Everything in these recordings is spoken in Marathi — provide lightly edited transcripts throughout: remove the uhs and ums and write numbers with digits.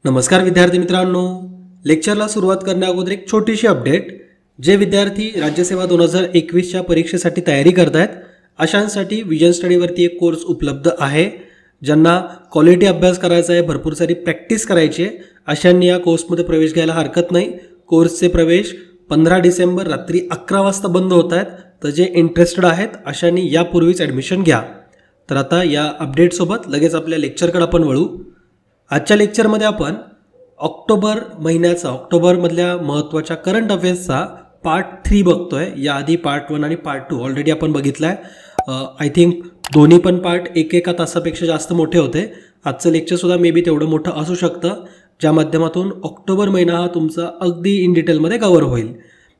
नमस्कार विद्यार्थी मित्रांनो, लेक्चरला सुरुवात करण्याअगोदर एक छोटीशी अपडेट. जे विद्यार्थी राज्यसेवा 2021च्या परीक्षेसाठी तयारी करत आहेत अशांसाठी विजन स्टडीवरती एक कोर्स उपलब्ध आहे. ज्यांना क्वालिटी अभ्यास करायचा आहे, भरपूर सारी प्रॅक्टिस करायची आहे, अशांनी या कोर्समध्ये प्रवेश घ्यायला हरकत नाही. कोर्सचे प्रवेश 15 डिसेंबर रात्री 11 वाजता बंद होत आहेत. तर जे इंटरेस्टेड आहेत अशांनी यापूर्वीच ॲडमिशन घ्या. तर आता या अपडेटसोबत लगेच आपल्या लेक्चरकडे आपण वळू. आजच्या लेक्चरमध्ये आपण ऑक्टोबरमधल्या महत्त्वाच्या करंट अफेअर्सचा पार्ट 3 बघतोय. याआधी पार्ट 1 आणि पार्ट 2 ऑलरेडी आपण बघितला आहे. आय थिंक दोन्ही पण पार्ट एका तासापेक्षा जास्त मोठे होते. आजचं लेक्चरसुद्धा मे बी तेवढं मोठं असू शकतं, ज्या माध्यमातून ऑक्टोबर महिना हा तुमचा अगदी इन डिटेलमध्ये कव्हर होईल.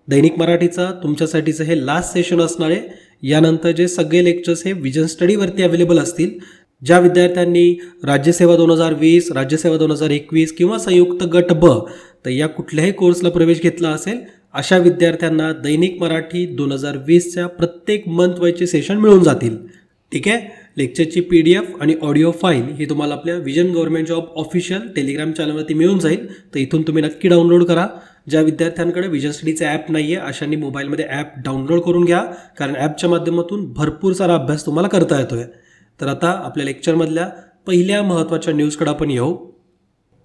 दैनिक मराठीचा तुमच्यासाठीचं हे लास्ट सेशन असणार आहे. यानंतर जे सगळे लेक्चर्स हे विजन स्टडीवरती अवेलेबल असतील. ज्या विद्यार्थ्यांनी राज्यसेवा 2020, राज्यसेवा 2021 किंवा संयुक्त गट ब तर या कुठल्याही कोर्सला प्रवेश घेतला असेल अशा विद्यार्थ्यांना दैनिक मराठी 2020च्या प्रत्येक मंथ वाईजचे सेशन मिळून जातील. ठीक आहे. लेक्चरची PDF आणि ऑडिओ फाईल ही तुम्हाला आपल्या vision government job official Telegram चॅनलवरती मिळून जाईल. तर इथून तुम्ही नक्की डाउनलोड करा. ज्या विद्यार्थ्यांकडे विजन स्टडीचं ॲप नाही आहे अशांनी मोबाईलमध्ये ॲप डाउनलोड करून घ्या, कारण ॲपच्या माध्यमातून भरपूर सारा अभ्यास तुम्हाला करता येतो आहे. तर आता आपल्या लेक्चरमधल्या पहिल्या महत्त्वाच्या न्यूजकडे आपण येऊ.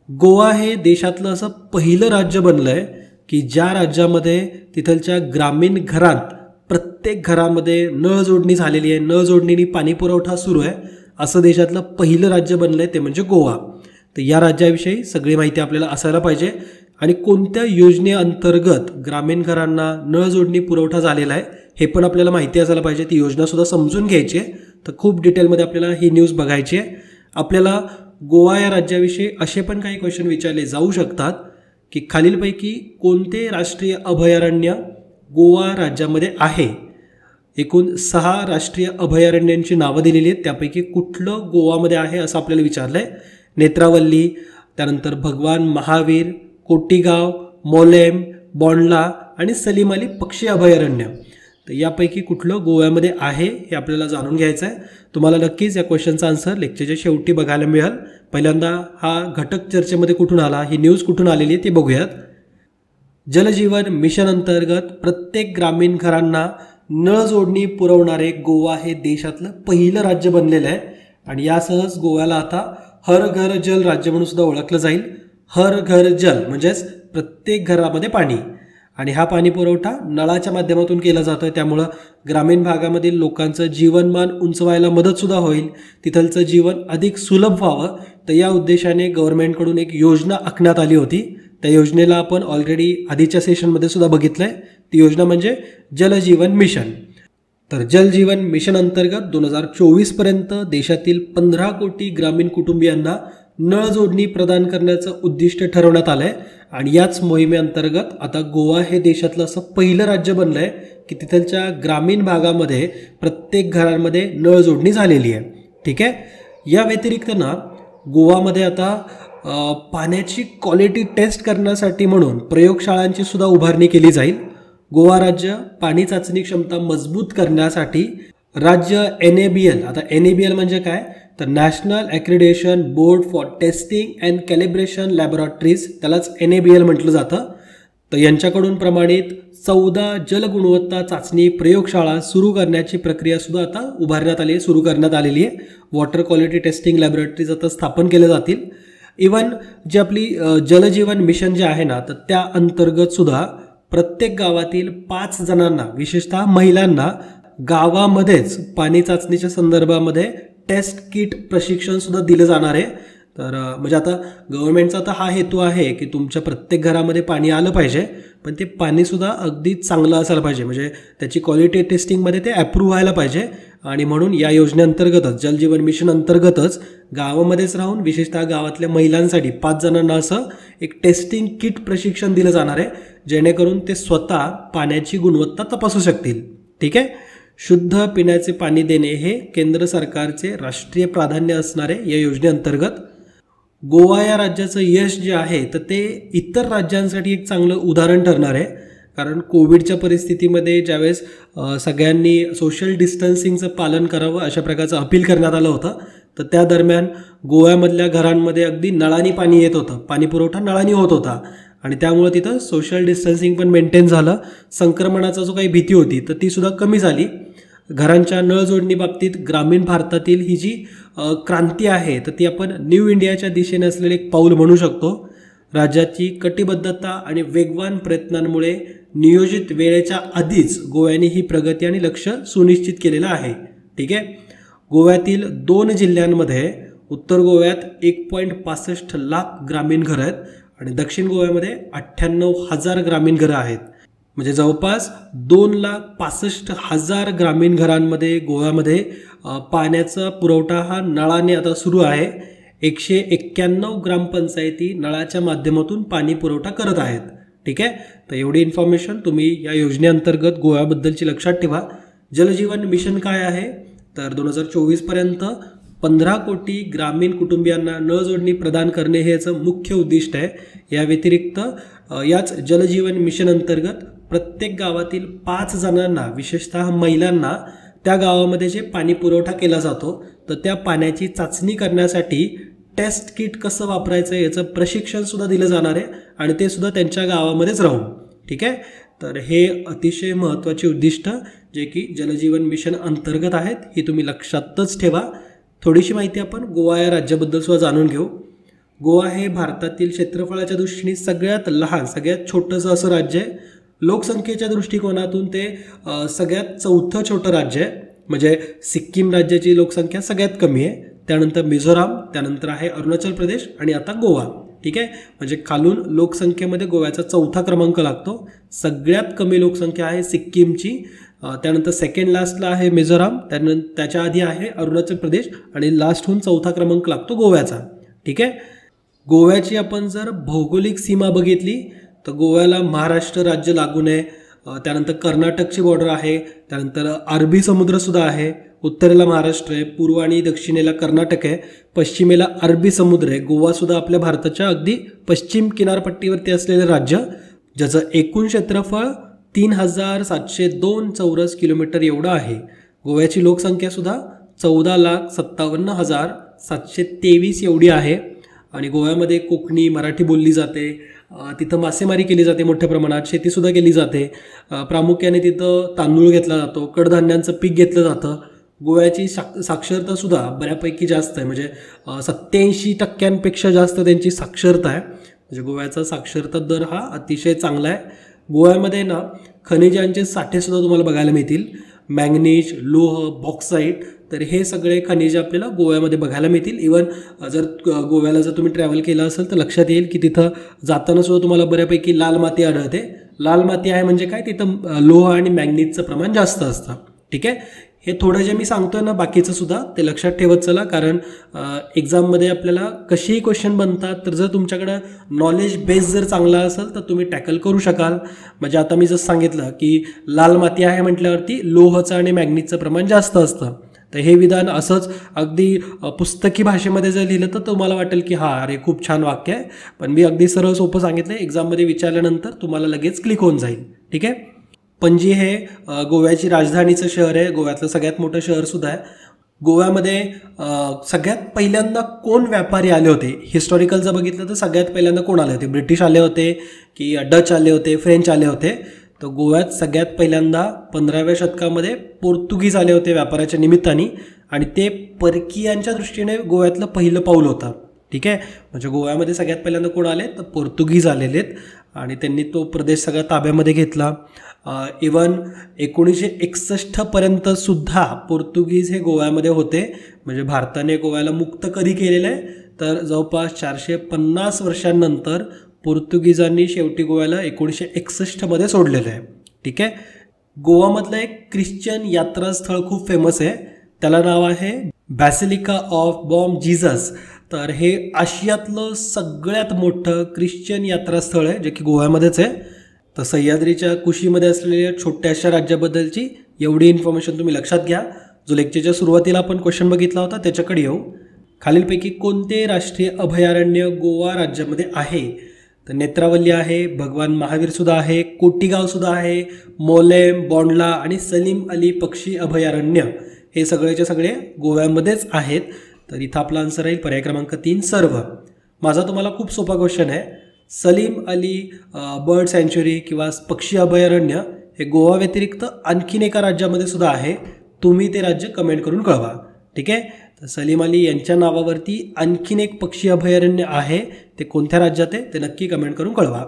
गोवा हे देशातलं असं पहिलं राज्य बनलं आहे की ज्या राज्यामध्ये तिथलच्या ग्रामीण घरात प्रत्येक घरामध्ये नळ जोडणी झालेली आहे, नळ जोडणीने पाणी पुरवठा सुरू आहे. असं देशातलं पहिलं राज्य बनलं आहे ते म्हणजे गोवा. तर या राज्याविषयी सगळी माहिती आपल्याला असायला पाहिजे. आणि कोणत्या योजनेअंतर्गत ग्रामीण घरांना नळ जोडणी पुरवठा झालेला आहे हे पण आपल्याला माहिती असायला पाहिजे. ती योजनासुद्धा समजून घ्यायची आहे. तर खूप डिटेलमध्ये आपल्याला ही न्यूज बघायची आहे. आपल्याला गोवा या राज्याविषयी असे पण काही क्वेश्चन विचारले जाऊ शकतात की खालीलपैकी कोणते राष्ट्रीय अभयारण्य गोवा राज्यामध्ये आहे. एकूण 6 राष्ट्रीय अभयारण्यांची नावं दिलेली आहेत. त्यापैकी कुठलं गोवामध्ये आहे असं आपल्याला विचारलं आहे. नेत्रावल्ली, त्यानंतर भगवान महावीर, कोटीगाव, मोलेम, बॉन्डला आणि सलीम अली पक्षी अभयारण्य. तर यापैकी कुठलं गोव्यामध्ये आहे हे आपल्याला जाणून घ्यायचं आहे. तुम्हाला नक्कीच या क्वेश्चनचा आन्सर लेक्चरच्या शेवटी बघायला मिळेल. पहिल्यांदा हा घटक चर्चेमध्ये कुठून आला, ही न्यूज कुठून आलेली आहे ते बघूयात. जलजीवन मिशन अंतर्गत प्रत्येक ग्रामीण घरांना नळ जोडणी पुरवणारे गोवा हे देशातलं पहिलं राज्य बनलेलं आहे. आणि यासहच गोव्याला आता हर घर जल राज्य म्हणून सुद्धा ओळखलं जाईल. हर घर जल म्हणजेच प्रत्येक घरामध्ये पाणी, आणि हा पाणी पुरवठा नळाच्या माध्यमातून केला जातो आहे. त्यामुळं ग्रामीण भागामधील लोकांचं जीवनमान उंचवायला मदतसुद्धा होईल, तिथलचं जीवन अधिक सुलभ व्हावं. तर या उद्देशाने गव्हर्नमेंटकडून एक योजना आखण्यात आली होती. त्या योजनेला आपण ऑलरेडी आधीच्या सेशनमध्ये सुद्धा बघितलं आहे. ती योजना म्हणजे जलजीवन मिशन. तर जलजीवन मिशन अंतर्गत 2024पर्यंत देशातील 15 कोटी ग्रामीण कुटुंबियांना नळ जोडणी प्रदान करण्याचं उद्दिष्ट ठरवण्यात आलं आहे. आणि याच मोहिमेअंतर्गत आता गोवा हे देशातलं असं पहिलं राज्य बनलं आहे की तिथलच्या ग्रामीण भागामध्ये प्रत्येक घरांमध्ये नळ जोडणी झालेली आहे. ठीक आहे. या व्यतिरिक्त ना गोवामध्ये आता पाण्याची क्वालिटी टेस्ट करण्यासाठी म्हणून प्रयोगशाळांची सुद्धा उभारणी केली जाईल. गोवा राज्य पाणी चाचणी क्षमता मजबूत करण्यासाठी राज्य NABL, आता NABL म्हणजे काय तर national accreditation board for testing and calibration laboratories, त्यालाच NABL म्हटलं जातं. तर यांच्याकडून प्रमाणित 14 जलगुणवत्ता चाचणी प्रयोगशाळा सुरू करण्याची प्रक्रियासुद्धा आता सुरू करण्यात आलेली आहे. वॉटर क्वालिटी टेस्टिंग लॅबोरेटरीज आता स्थापन केले जातील. इवन जी आपली जलजीवन मिशन जे आहे ना तर त्या अंतर्गत सुद्धा प्रत्येक गावातील 5 जणांना, विशेषतः महिलांना, गावामध्येच पाणी चाचणीच्या संदर्भामध्ये टेस्ट किट प्रशिक्षणसुद्धा दिलं जाणार आहे. तर म्हणजे आता गव्हर्नमेंटचा तर हा हेतू आहे की तुमच्या प्रत्येक घरामध्ये पाणी आलं पाहिजे, पण ते पाणीसुद्धा अगदी चांगलं असायला पाहिजे, म्हणजे त्याची क्वालिटी टेस्टिंगमध्ये ते ॲप्रूव्ह व्हायला पाहिजे. आणि म्हणून या योजनेअंतर्गतच, जलजीवन मिशन अंतर्गतच गावामध्येच राहून विशेषतः गावातल्या महिलांसाठी 5 जणांना असं एक टेस्टिंग किट प्रशिक्षण दिलं जाणार आहे, जेणेकरून ते स्वतः पाण्याची गुणवत्ता तपासू शकतील. ठीक आहे. शुद्ध पिण्याचे पाणी देणे हे केंद्र सरकारचे राष्ट्रीय प्राधान्य असणारे या योजनेअंतर्गत. गोवा या राज्याचं यश जे आहे तर ते इतर राज्यांसाठी एक चांगलं उदाहरण ठरणार आहे. कारण कोविडच्या परिस्थितीमध्ये ज्यावेळेस सगळ्यांनी सोशल डिस्टन्सिंगचं पालन करावं अशा प्रकारचं अपील करण्यात आलं होतं, तर त्या दरम्यान गोव्यामधल्या घरांमध्ये अगदी नळानी पाणी येत होतं, पाणी पुरवठा नळानी होत होता आणि त्यामुळे तिथं सोशल डिस्टन्सिंग पण मेंटेन झालं. संक्रमणाचा जो काही भीती होती तर ती सुद्धा कमी झाली. घरांच्या नळ जोडणी बाबतीत ग्रामीण भारतातील ही जी क्रांती आहे तर ती आपण न्यू इंडियाच्या दिशेने असलेले एक पाऊल म्हणू शकतो. राज्याची कटिबद्धता आणि वेगवान प्रयत्नांमुळे नियोजित वेळेच्या आधीच गोव्याने ही प्रगती आणि लक्ष्य सुनिश्चित केलेलं आहे. ठीक आहे. गोव्यातील 2 जिल्ह्यांमध्ये उत्तर गोव्यात 1.65 लाख ग्रामीण घरं आहेत आणि दक्षिण गोव्यामध्ये 98,000 ग्रामीण घरं आहेत. म्हणजे जवळपास 2,65,000 ग्रामीण घरांमध्ये गोव्यामध्ये पाण्याचा पुरवठा हा नळाने आता सुरू आहे. 191 ग्रामपंचायती नळाच्या माध्यमातून पाणी पुरवठा करत आहेत. ठीक आहे. तर एवढी इन्फॉर्मेशन तुम्ही या योजनेअंतर्गत गोव्याबद्दलची लक्षात ठेवा. जलजीवन मिशन काय आहे तर 2024पर्यंत 15 कोटी ग्रामीण कुटुंबियांना नळ जोडणी प्रदान करणे हे याचं मुख्य उद्दिष्ट आहे. या व्यतिरिक्त याच जलजीवन मिशन अंतर्गत प्रत्येक गावातील 5 जणांना, विशेषतः महिलांना, त्या गावामध्ये जे पाणी पुरवठा केला जातो तर त्या पाण्याची चाचणी करण्यासाठी टेस्ट किट कसं वापरायचं याचं प्रशिक्षण सुद्धा दिलं जाणार आहे आणि ते सुद्धा त्यांच्या गावामध्येच राहून. ठीक आहे. तर हे अतिशय महत्त्वाचे उद्दिष्ट जे की जलजीवन मिशन अंतर्गत आहेत ही तुम्ही लक्षातच ठेवा. थोडीशी माहिती आपण गोवा या राज्याबद्दल सुद्धा जाणून घेऊ. गोवा हे भारतातील क्षेत्रफळाच्या दृष्टीने सगळ्यात लहान, सगळ्यात छोटंसं असं राज्य आहे. लोकसंख्येच्या दृष्टिकोनातून ते सगळ्यात 4थं छोटं राज्य आहे. म्हणजे सिक्कीम राज्याची लोकसंख्या सगळ्यात कमी आहे, त्यानंतर मिझोराम, त्यानंतर आहे अरुणाचल प्रदेश आणि आता गोवा. ठीक आहे. म्हणजे खालून लोकसंख्येमध्ये गोव्याचा 4था क्रमांक लागतो. सगळ्यात कमी लोकसंख्या आहे सिक्कीमची, त्यानंतर सेकंड लास्टला आहे मिझोराम, त्यानंतर त्याच्या आधी आहे अरुणाचल प्रदेश आणि लास्टहून 4था क्रमांक लागतो गोव्याचा. ठीक आहे. गोव्याची आपण जर भौगोलिक सीमा बघितली तर गोव्याला महाराष्ट्र राज्य लागून आहे, त्यानंतर कर्नाटकची बॉर्डर आहे, त्यानंतर अरबी समुद्रसुद्धा आहे. उत्तरेला महाराष्ट्र आहे, पूर्व आणि दक्षिणेला कर्नाटक आहे, पश्चिमेला अरबी समुद्र आहे. गोवासुद्धा आपल्या भारताच्या अगदी पश्चिम किनारपट्टीवरती असलेलं राज्य, ज्याचं एकूण क्षेत्रफळ 3,702 चौरस किलोमीटर एवढं आहे. गोव्याची लोकसंख्यासुद्धा 14,57,723 एवढी आहे आणि गोव्यामध्ये कोकणी, मराठी बोलली जाते. तिथं मासेमारी केली जाते मोठ्या प्रमाणात, शेतीसुद्धा केली जाते. प्रामुख्याने तिथं तांदूळ घेतला जातो, कडधान्यांचं पीक घेतलं जातं. गोव्याची साक्षरतासुद्धा बऱ्यापैकी जास्त आहे, म्हणजे 87% जास्त त्यांची साक्षरता आहे. म्हणजे गोव्याचा साक्षरता दर हा अतिशय चांगला आहे. गोव्यामध्ये ना खनिजांचे साठेसुद्धा तुम्हाला बघायला मिळतील. मॅंगनीज, लोह, बॉक्साईट, तर हे सगळे खनिज आपल्याला गोव्यामध्ये बघायला मिळतील. इवन जर गोव्याला जर तुम्ही ट्रॅव्हल केलं असेल तर लक्षात येईल की तिथं जाताना सुद्धा तुम्हाला बऱ्यापैकी लाल माती आढळते. लाल माती आहे म्हणजे काय, तिथं लोह आणि मॅंगनीजचं प्रमाण जास्त असतं. ठीक आहे. हे थोडं जे मी सांगतोय ना बाकीचं सुद्धा ते लक्षात ठेवत चला, कारण एक्झाममध्ये आपल्याला कशीही क्वेश्चन बनतात. तर जर तुमच्याकडं नॉलेज बेस जर चांगला असेल तर तुम्ही टॅकल करू शकाल. म्हणजे आता मी जसं सांगितलं की लाल माती आहे म्हटल्यावरती लोहाचं आणि मॅंगनीजचं प्रमाण जास्त असतं. तर हे विधान असंच अगदी पुस्तकी भाषेमध्ये जर लिहिलं तर तुम्हाला वाटेल की हां अरे खूप छान वाक्य आहे, पण मी अगदी सरळ सोपं सांगितलं. एक्झाममध्ये विचारल्यानंतर तुम्हाला लगेच क्लिक होऊन जाईल. ठीक आहे. पणजी हे गोव्याची राजधानीचं शहर आहे, गोव्यातलं सगळ्यात मोठं शहरसुद्धा आहे. गोव्यामध्ये सगळ्यात पहिल्यांदा कोण व्यापारी आले होते, हिस्टॉरिकल जर बघितलं तर सगळ्यात पहिल्यांदा कोण आले होते, ब्रिटिश आले होते की डच आले होते, फ्रेंच आले होते. तर गोव्यात सगळ्यात पहिल्यांदा 15व्या शतकामध्ये पोर्तुगीज आले होते व्यापाराच्या निमित्ताने आणि ते परकीयांच्या दृष्टीने गोव्यातलं पहिलं पाऊल होतं. ठीक आहे. म्हणजे गोव्यामध्ये सगळ्यात पहिल्यांदा कोण आले तर पोर्तुगीज आलेले आहेत आणि त्यांनी तो प्रदेश सगळा ताब्यामध्ये घेतला. इवन 1961पर्यंत सुद्धा पोर्तुगीज हे गोव्यामध्ये होते. म्हणजे भारताने गोव्याला मुक्त कधी केलेलं आहे तर जवळपास 450 वर्षांनंतर पोर्तुगीजांनी शेवटी गोव्याला 1961मध्ये सोडलेलं आहे. ठीक आहे. गोवामधलं एक ख्रिश्चन यात्रास्थळ खूप फेमस आहे, त्याला नाव आहे बॅसिलिका ऑफ बॉम जीसस. तर हे आशियातलं सगळ्यात मोठं ख्रिश्चन यात्रास्थळ आहे जे की गोव्यामध्येच आहे. तर सह्याद्रीच्या कुशीमध्ये असलेल्या छोट्याशा राज्याबद्दलची एवढी इन्फॉर्मेशन तुम्ही लक्षात घ्या. जो लेक्चरच्या सुरुवातीला आपण क्वेश्चन बघितला होता त्याच्याकडे येऊ. खालीलपैकी कोणते राष्ट्रीय अभयारण्य गोवा राज्यामध्ये आहे तर नेत्रावली आहे, भगवान महावीरसुद्धा आहे, कोटीगावसुद्धा आहे, मोलेम, बॉंडला आणि सलीम अली पक्षी अभयारण्य हे सगळेचे सगळे गोव्यामध्येच आहेत. तर इथं आपला आन्सर राहील पर्याय क्रमांक 3 सर्व. माझा तुम्हाला खूप सोपा क्वेश्चन आहे. सलीम अली बर्ड सँच्युरी किंवा पक्षी अभयारण्य हे गोवा व्यतिरिक्त आणखीन एका राज्यामध्ये सुद्धा आहे. तुम्ही ते राज्य कमेंट करून कळवा. ठीक आहे. तर सलीम अली यांच्या नावावरती आणखीन एक पक्षी अभयारण्य आहे. ते कोणत्या राज्यात आहे ते नक्की कमेंट करून कळवा.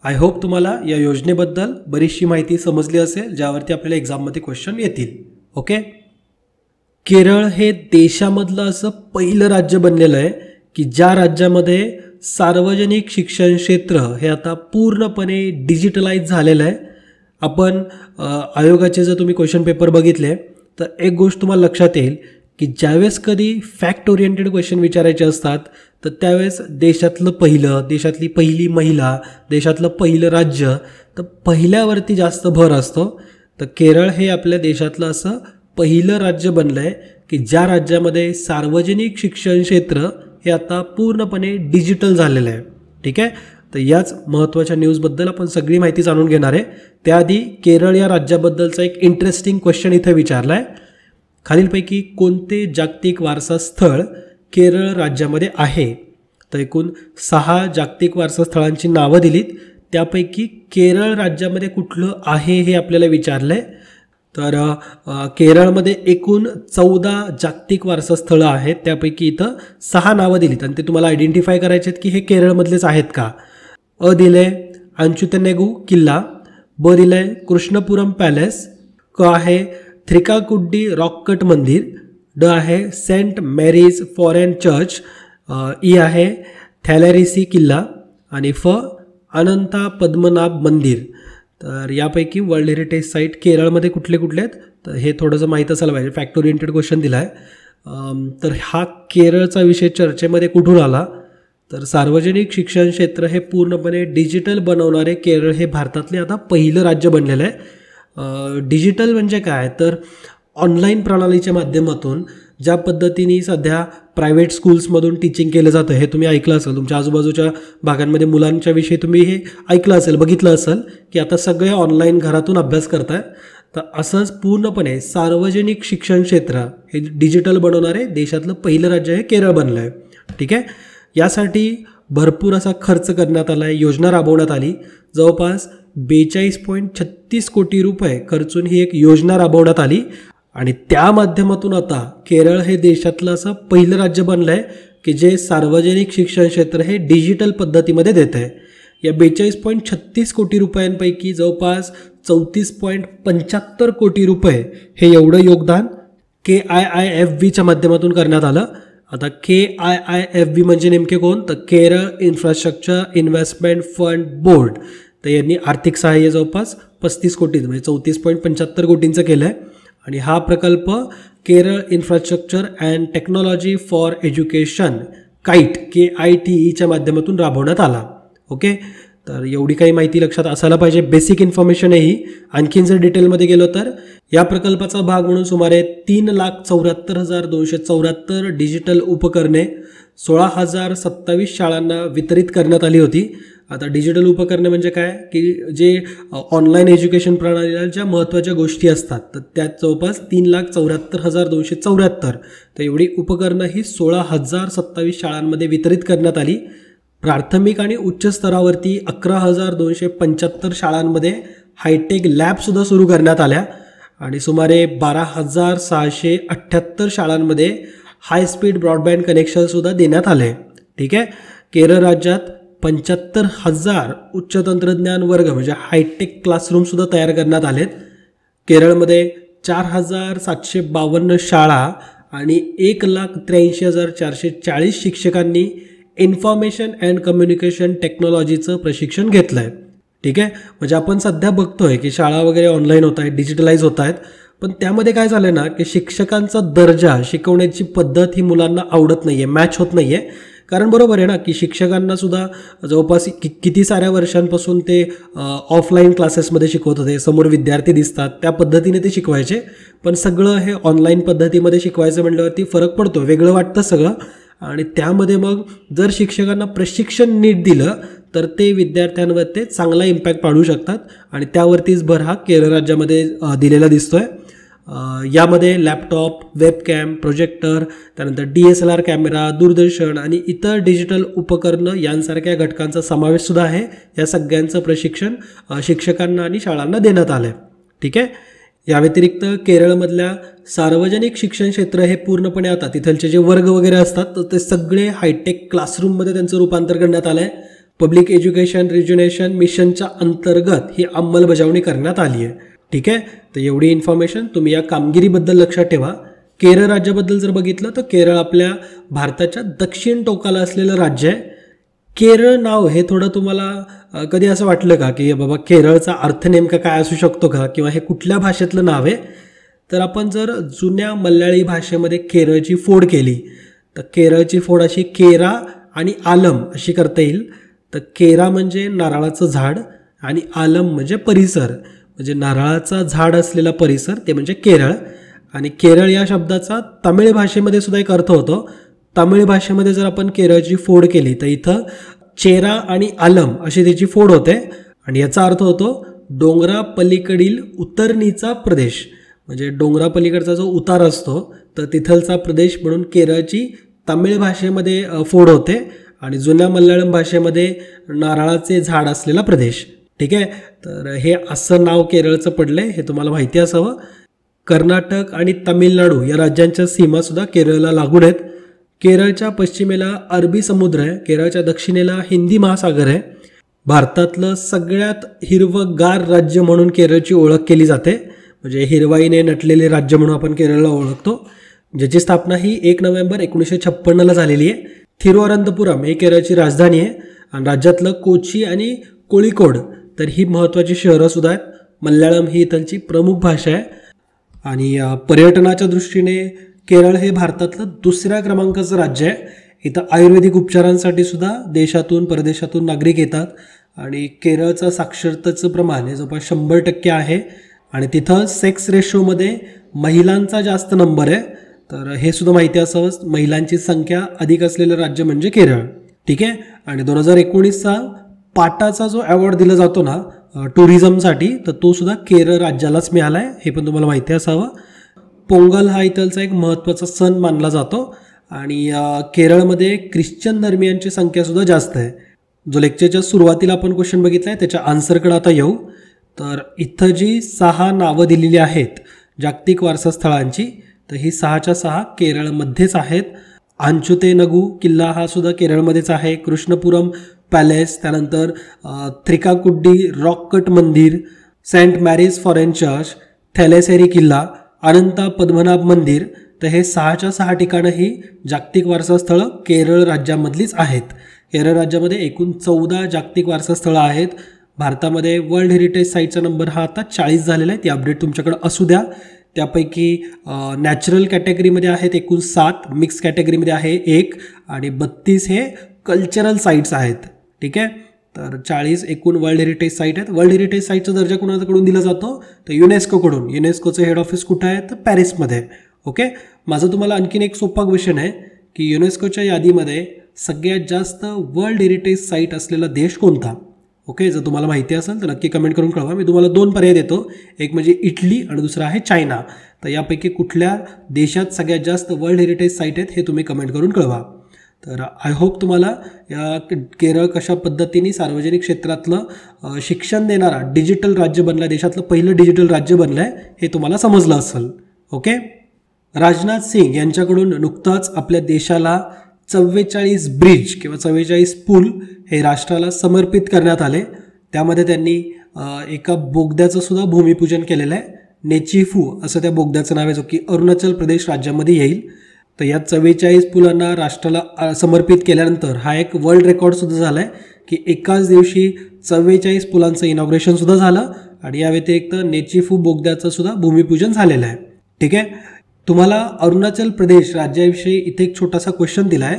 आय होप तुम्हाला या योजनेबद्दल बरीचशी माहिती समजली असेल, ज्यावरती आपल्याला एक्झाममध्ये क्वेश्चन येतील. ओके. केरळ हे देशामधलं असं पहिलं राज्य बनलेलं आहे की ज्या राज्यामध्ये सार्वजनिक शिक्षण क्षेत्र हे आता पूर्णपणे डिजिटलाइज झालेलं आहे. आपण आयोगाचे जर तुम्ही क्वेश्चन पेपर बघितले तर एक गोष्ट तुम्हाला लक्षात येईल की ज्यावेळेस कधी फॅक्ट ओरिएंटेड क्वेश्चन विचारायचे असतात तर त्यावेळेस देशातलं पहिलं, देशातली पहिली महिला, देशातलं पहिलं राज्य, तर पहिल्यावरती जास्त भर असतो. तर केरळ हे आपल्या देशातलं असं पहिलं राज्य बनलं आहे की ज्या राज्यामध्ये सार्वजनिक शिक्षण क्षेत्र हे आता पूर्णपणे डिजिटल झालेलं आहे. ठीक आहे. तर याच महत्त्वाच्या न्यूजबद्दल आपण सगळी माहिती जाणून घेणार आहे. त्याआधी केरळ या राज्याबद्दलचा एक इंटरेस्टिंग क्वेश्चन इथे विचारला आहे. खालीलपैकी कोणते जागतिक वारसा स्थळ केरळ राज्यामध्ये आहे? तर एकूण 6 जागतिक वारसा स्थळांची नावं दिलीत. त्यापैकी केरळ राज्यामध्ये कुठलं आहे हे आपल्याला विचारलं आहे. तर केरळमध्ये एकूण 14 जागतिक वारसा स्थळं आहेत. त्यापैकी इथं 6 नावं दिलीत आणि ते तुम्हाला आयडेंटिफाय करायचे आहेत की हे केरळमधलेच आहेत का. अ दिले अंचुतनेगू किल्ला, ब दिले कृष्णपुरम पॅलेस, क आहे थ्रिकाकुड्डी रॉककट मंदिर, ड आहे सेंट मेरीज फॉरेन चर्च, ई आहे थॅलॅरिसी किल्ला आणि फ अनंता पद्मनाभ मंदिर. तर यापैकी वर्ल्ड हेरिटेज साईट केरळमध्ये कुठले कुठले आहेत तर हे थोडंसं माहीत असायला पाहिजे. फॅक्ट ओरिएंटेड क्वेश्चन दिला आहे. तर हा केरळचा विषय चर्चेमध्ये कुठून आला तर सार्वजनिक शिक्षण क्षेत्र हे पूर्णपणे डिजिटल बनवणारे केरळ हे भारतातले आता पहिलं राज्य बनलेलं आहे. डिजिटल म्हणजे काय तर ऑनलाईन प्रणालीच्या माध्यमातून ज्या पद्धतीने सध्या प्रायव्हेट स्कूल्समधून टीचिंग केलं जातं हे तुम्ही ऐकलं असेल. तुमच्या आजूबाजूच्या भागांमध्ये मुलांच्या विषयी तुम्ही हे ऐकलं असेल, बघितलं असेल की आता सगळे ऑनलाईन घरातून अभ्यास करतायत. तर असंच पूर्णपणे सार्वजनिक शिक्षण क्षेत्र हे डिजिटल बनवणारे देशातलं पहिलं राज्य हे केरळ बनलं आहे. ठीक आहे. यासाठी भरपूर असा खर्च करण्यात आला आहे, योजना राबवण्यात आली. जवळपास 42.36 कोटी रुपये खर्चून ही एक योजना राबवण्यात आली आणि त्या माध्यमातून आता केरळ हे देशातलं असं पहिलं राज्य बनलं आहे की जे सार्वजनिक शिक्षण क्षेत्र हे डिजिटल पद्धतीमध्ये देत आहे. या 42.36 कोटी रुपयांपैकी जवळपास 34.75 कोटी रुपये हे एवढं योगदान KIIFBच्या माध्यमातून करण्यात आलं. आता KIIFB म्हणजे नेमके कोण तर Kerala infrastructure investment fund board. तर यांनी आर्थिक सहाय्य जवळपास 35 कोटी म्हणजे 34.75 कोटींचं केलं आहे. आणि हा प्रकल्प Kerala infrastructure and technology for education kite KITEच्या माध्यमातून राबवण्यात आला. ओके. तर एवढी काही माहिती लक्षात असायला पाहिजे. बेसिक इन्फॉर्मेशन आहे ही. आणखीन जर डिटेलमध्ये गेलो तर या प्रकल्पाचा भाग म्हणून सुमारे 3,74,274 डिजिटल उपकरणे 16,027 शाळांना वितरित करण्यात आली होती. आता डिजिटल उपकरणे म्हणजे काय की जे ऑनलाईन एज्युकेशन प्रणालीला ज्या महत्त्वाच्या गोष्टी असतात तर त्यात जवळपास 3,74,274 तर एवढी उपकरणं ही 16,027 शाळांमध्ये वितरित करण्यात आली. प्राथमिक आणि उच्च स्तरावरती 11,275 शाळांमध्ये हायटेक लॅबसुद्धा सुरू करण्यात आल्या आणि सुमारे 12,678 शाळांमध्ये हाय स्पीड ब्रॉडबँड कनेक्शनसुद्धा देण्यात आले. ठीक आहे. केरळ राज्यात 75,000 उच्च तंत्रज्ञान वर्ग म्हणजे हायटेक क्लासरूमसुद्धा तयार करण्यात आलेत. केरळमध्ये 4,752 शाळा आणि 1,83,440 शिक्षकांनी इन्फॉर्मेशन अँड कम्युनिकेशन टेक्नॉलॉजीचं प्रशिक्षण घेतलं आहे. ठीक आहे. म्हणजे आपण सध्या बघतोय की शाळा वगैरे ऑनलाईन होत आहेत, डिजिटलाइज होत आहेत, पण त्यामध्ये काय झालं ना की शिक्षकांचा दर्जा, शिकवण्याची पद्धत ही मुलांना आवडत नाही आहे, मॅच होत नाही आहे. कारण बरोबर आहे ना की शिक्षकांना सुद्धा जवळपास किती साऱ्या वर्षांपासून ते ऑफलाईन क्लासेसमध्ये शिकवत होते, समोर विद्यार्थी दिसतात, त्या पद्धतीने ते शिकवायचे. पण सगळं हे ऑनलाईन पद्धतीमध्ये शिकवायचं म्हटल्यावरती फरक पडतो, वेगळं वाटतं सगळं. आणि त्यामध्ये मग जर शिक्षकांना प्रशिक्षण नीट दिलं तर ते विद्यार्थ्यांवर ते चांगला इम्पॅक्ट पाडू शकतात आणि त्यावरतीच भर हा केरळ राज्यामध्ये दिलेला दिसतोय. यामध्ये लॅपटॉप, वेबकॅम, प्रोजेक्टर, त्यानंतर DSLR कॅमेरा, दूरदर्शन आणि इतर डिजिटल उपकरणं यांसारख्या घटकांचा समावेशसुद्धा आहे. या सगळ्यांचं प्रशिक्षण शिक्षकांना आणि शाळांना देण्यात आलं आहे. ठीक आहे. या व्यतिरिक्त केरळमधल्या सार्वजनिक शिक्षण क्षेत्र हे पूर्णपणे आता तिथलचे जे वर्ग वगैरे असतात तर ते सगळे हायटेक क्लासरूममध्ये त्यांचं रूपांतर करण्यात आलं आहे. पब्लिक एज्युकेशन रिज्युनेशन मिशनच्या अंतर्गत ही अंमलबजावणी करण्यात आली आहे. ठीक आहे. तर एवढी इन्फॉर्मेशन तुम्ही या कामगिरीबद्दल लक्षात ठेवा. केरळ राज्याबद्दल जर बघितलं तर केरळ आपल्या भारताच्या दक्षिण टोकाला असलेलं राज्य आहे. केरळ नाव हे थोडं तुम्हाला कधी असं वाटलं का की बाबा केरळचा अर्थ नेमका काय असू शकतो का, किंवा हे कुठल्या भाषेतलं नाव आहे? तर आपण जर जुन्या मल्याळी भाषेमध्ये केरळची फोड केली तर केरळची फोड अशी केरा आणि आलम अशी करता येईल. तर केरा म्हणजे नारळाचं झाड आणि आलम म्हणजे परिसर, म्हणजे नारळाचा झाड असलेला परिसर ते म्हणजे केरळ. आणि केरळ या शब्दाचा तमिळ भाषेमध्ये सुद्धा एक अर्थ होतो. तमिळ भाषेमध्ये जर आपण केरळची फोड केली तर इथं चेरा आणि आलम अशी त्याची फोड होते आणि याचा अर्थ होतो डोंगरापलीकडील उतरणीचा प्रदेश, म्हणजे डोंगरापलीकडचा जो उतार असतो तर तिथलचा प्रदेश म्हणून केरळची तमिळ भाषेमध्ये फोड होते आणि जुन्या मल्याळम भाषेमध्ये नारळाचे झाड असलेला प्रदेश. ठीक आहे. तर हे असं नाव केरळचं पडलं आहे हे तुम्हाला माहिती असावं. कर्नाटक आणि तामिळनाडू या राज्यांच्या सीमासुद्धा केरळला लागून आहेत. केरळच्या पश्चिमेला अरबी समुद्र आहे, केरळच्या दक्षिणेला हिंदी महासागर आहे. भारतातलं सगळ्यात हिरवंगार राज्य म्हणून केरळची ओळख केली जाते, म्हणजे हिरवाईने नटलेले राज्य म्हणून आपण केरळला ओळखतो, ज्याची स्थापना ही 1 नोव्हेंबर 1956ला झालेली आहे. थिरुवनंतपुरम ही केरळची राजधानी आहे आणि राज्यातलं कोची आणि कोळिकोड तर ही महत्त्वाची शहरंसुद्धा आहेत. मल्याळम ही इथलची प्रमुख भाषा आहे. आणि पर्यटनाच्या दृष्टीने केरळ हे भारतातलं 2ऱ्या क्रमांकाचं राज्य आहे. इथं आयुर्वेदिक उपचारांसाठी सुद्धा देशातून परदेशातून नागरिक येतात आणि केरळचं साक्षरतेचं प्रमाण हे जवळपास 100% आहे आणि तिथं सेक्स रेशोमध्ये महिलांचा जास्त नंबर आहे. तर हे सुद्धा माहिती असावं, महिलांची संख्या अधिक असलेलं राज्य म्हणजे केरळ. ठीक आहे. आणि 2019चा पाटाचा जो अवॉर्ड दिला जातो ना टुरिझमसाठी तर तो सुद्धा केरळ राज्यालाच मिळाला आहे, हे पण तुम्हाला माहिती असावं. पोंगल हा इथलचा एक महत्त्वाचा सण मानला जातो आणि केरळमध्ये ख्रिश्चन धर्मियांची संख्यासुद्धा जास्त आहे. जो लेक्चरच्या सुरुवातीला आपण क्वेश्चन बघितला आहे त्याच्या आन्सरकडे आता येऊ. तर इथं जी 6 नावं दिलेली आहेत जागतिक वारसा स्थळांची तर ही 6च्या 6 केरळमध्येच आहेत. आंचुतेनगू किल्ला हा सुद्धा केरळमध्येच आहे. कृष्णपुरम पॅलेस, त्यानंतर थ्रिकाकुड्डी रॉक कट मंदिर, सेंट मॅरीज फॉरेन चर्च, थॅलेसेरी किल्ला, अनंता पद्मनाभ मंदिर, तर हे 6च्या 6 ठिकाणं ही जागतिक वारसा स्थळं केरळ राज्यामधलीच आहेत. केरळ राज्यामध्ये एकूण 14 जागतिक वारसा स्थळं आहेत. भारतामध्ये वर्ल्ड हेरिटेज साईटचा नंबर हा आता 40 झालेला आहे. ती अपडेट तुमच्याकडे असू द्या. त्यापैकी नॅचरल कॅटेगरीमध्ये आहेत एकूण 7, मिक्स कॅटेगरीमध्ये आहे 1 आणि 32 हे कल्चरल साईट्स आहेत. ठीक आहे. तर 40 एकूण वर्ल्ड हेरिटेज साईट आहेत. वर्ल्ड हेरिटेज साईटचा दर्जा कोणाकडून दिला जातो तर युनेस्कोकडून. युनेस्कोचं हेड ऑफिस कुठं आहे तर पॅरिसमध्ये. ओके. माझं तुम्हाला आणखीन एक सोपा क्वेश्चन आहे की युनेस्कोच्या यादीमध्ये सगळ्यात जास्त वर्ल्ड हेरिटेज साईट असलेला देश कोणता? ओके. जर तुम्हाला माहिती असेल तर नक्की कमेंट करून कळवा. मी तुम्हाला 2 पर्याय देतो, एक म्हणजे इटली आणि दुसरा आहे चायना. तर यापैकी कुठल्या देशात सगळ्यात जास्त वर्ल्ड हेरिटेज साईट आहेत हे तुम्ही कमेंट करून कळवा. तर आय होप तुम्हाला या केरळ कशा पद्धतीने सार्वजनिक क्षेत्रातलं शिक्षण देणारा डिजिटल राज्य बनलं, देशातलं पहिलं डिजिटल राज्य बनलं आहे हे तुम्हाला समजलं असेल. ओके. राजनाथ सिंग यांच्याकडून नुकताच आपल्या देशाला 44 ब्रिज किंवा 44 पूल हे राष्ट्राला समर्पित करण्यात आले. त्यामध्ये त्यांनी एका बोगद्याचं सुद्धा भूमिपूजन केलेलं आहे. नेचीफू असं त्या बोगद्याचं नाव आहे, जो की अरुणाचल प्रदेश राज्यामध्ये येईल. तर या 44 पुलांना राष्ट्राला समर्पित केल्यानंतर हा एक वर्ल्ड रेकॉर्डसुद्धा झाला आहे की एकाच दिवशी 44 पुलांचं इनॉग्रेशन सुद्धा झालं आणि या व्यतिरिक्त नेचीफू बोगद्याचं सुद्धा भूमिपूजन झालेलं आहे. ठीक आहे. तुम्हाला अरुणाचल प्रदेश राज्याविषयी इथे एक छोटासा क्वेश्चन दिला आहे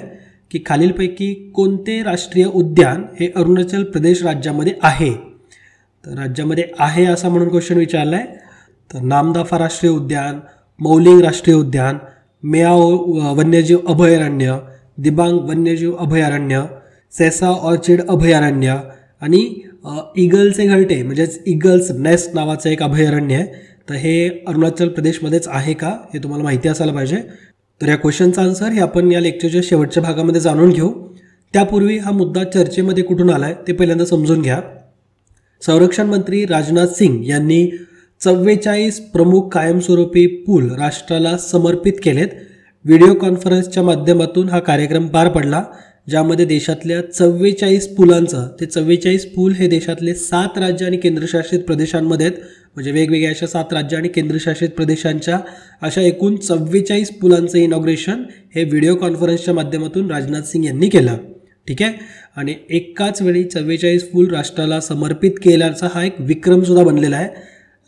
की खालीलपैकी कोणते राष्ट्रीय उद्यान हे अरुणाचल प्रदेश राज्यामध्ये आहे? तर राज्यामध्ये आहे असा म्हणून क्वेश्चन विचारला आहे. तर नामदाफा राष्ट्रीय उद्यान, मौलिंग राष्ट्रीय उद्यान, मेआओ वन्यजीव अभयारण्य, दिबांग वन्यजीव अभयारण्य, सेसा ऑर्चिड अभयारण्य आणि ईगलचे घरटे म्हणजेच ईगल्स नेस्ट नावाचं एक अभयारण्य आहे. तर हे अरुणाचल प्रदेशमध्येच आहे का हे तुम्हाला माहिती असायला पाहिजे. तर या क्वेश्चनचा आन्सर हे आपण या लेक्चरच्या शेवटच्या भागामध्ये जाणून घेऊ. त्यापूर्वी हा मुद्दा चर्चेमध्ये कुठून आला आहे ते पहिल्यांदा समजून घ्या. संरक्षण मंत्री राजनाथ सिंग यांनी 44 प्रमुख कायमस्वरूपी पूल राष्ट्राला समर्पित केलेत. व्हिडिओ कॉन्फरन्सच्या माध्यमातून हा कार्यक्रम पार पडला, ज्यामध्ये देशातल्या 44 पुलांचं, ते 44 पूल हे देशातले 7 राज्य आणि केंद्रशासित प्रदेशांमध्ये आहेत. म्हणजे वेगवेगळ्या अशा 7 राज्य आणि केंद्रशासित प्रदेशांच्या अशा एकूण 44 पुलांचं इनॉग्रेशन हे व्हिडिओ कॉन्फरन्सच्या माध्यमातून राजनाथ सिंग यांनी केलं. ठीक आहे. आणि एकाच वेळी 44 पूल राष्ट्राला समर्पित केल्याचा हा एक विक्रमसुद्धा बनलेला आहे.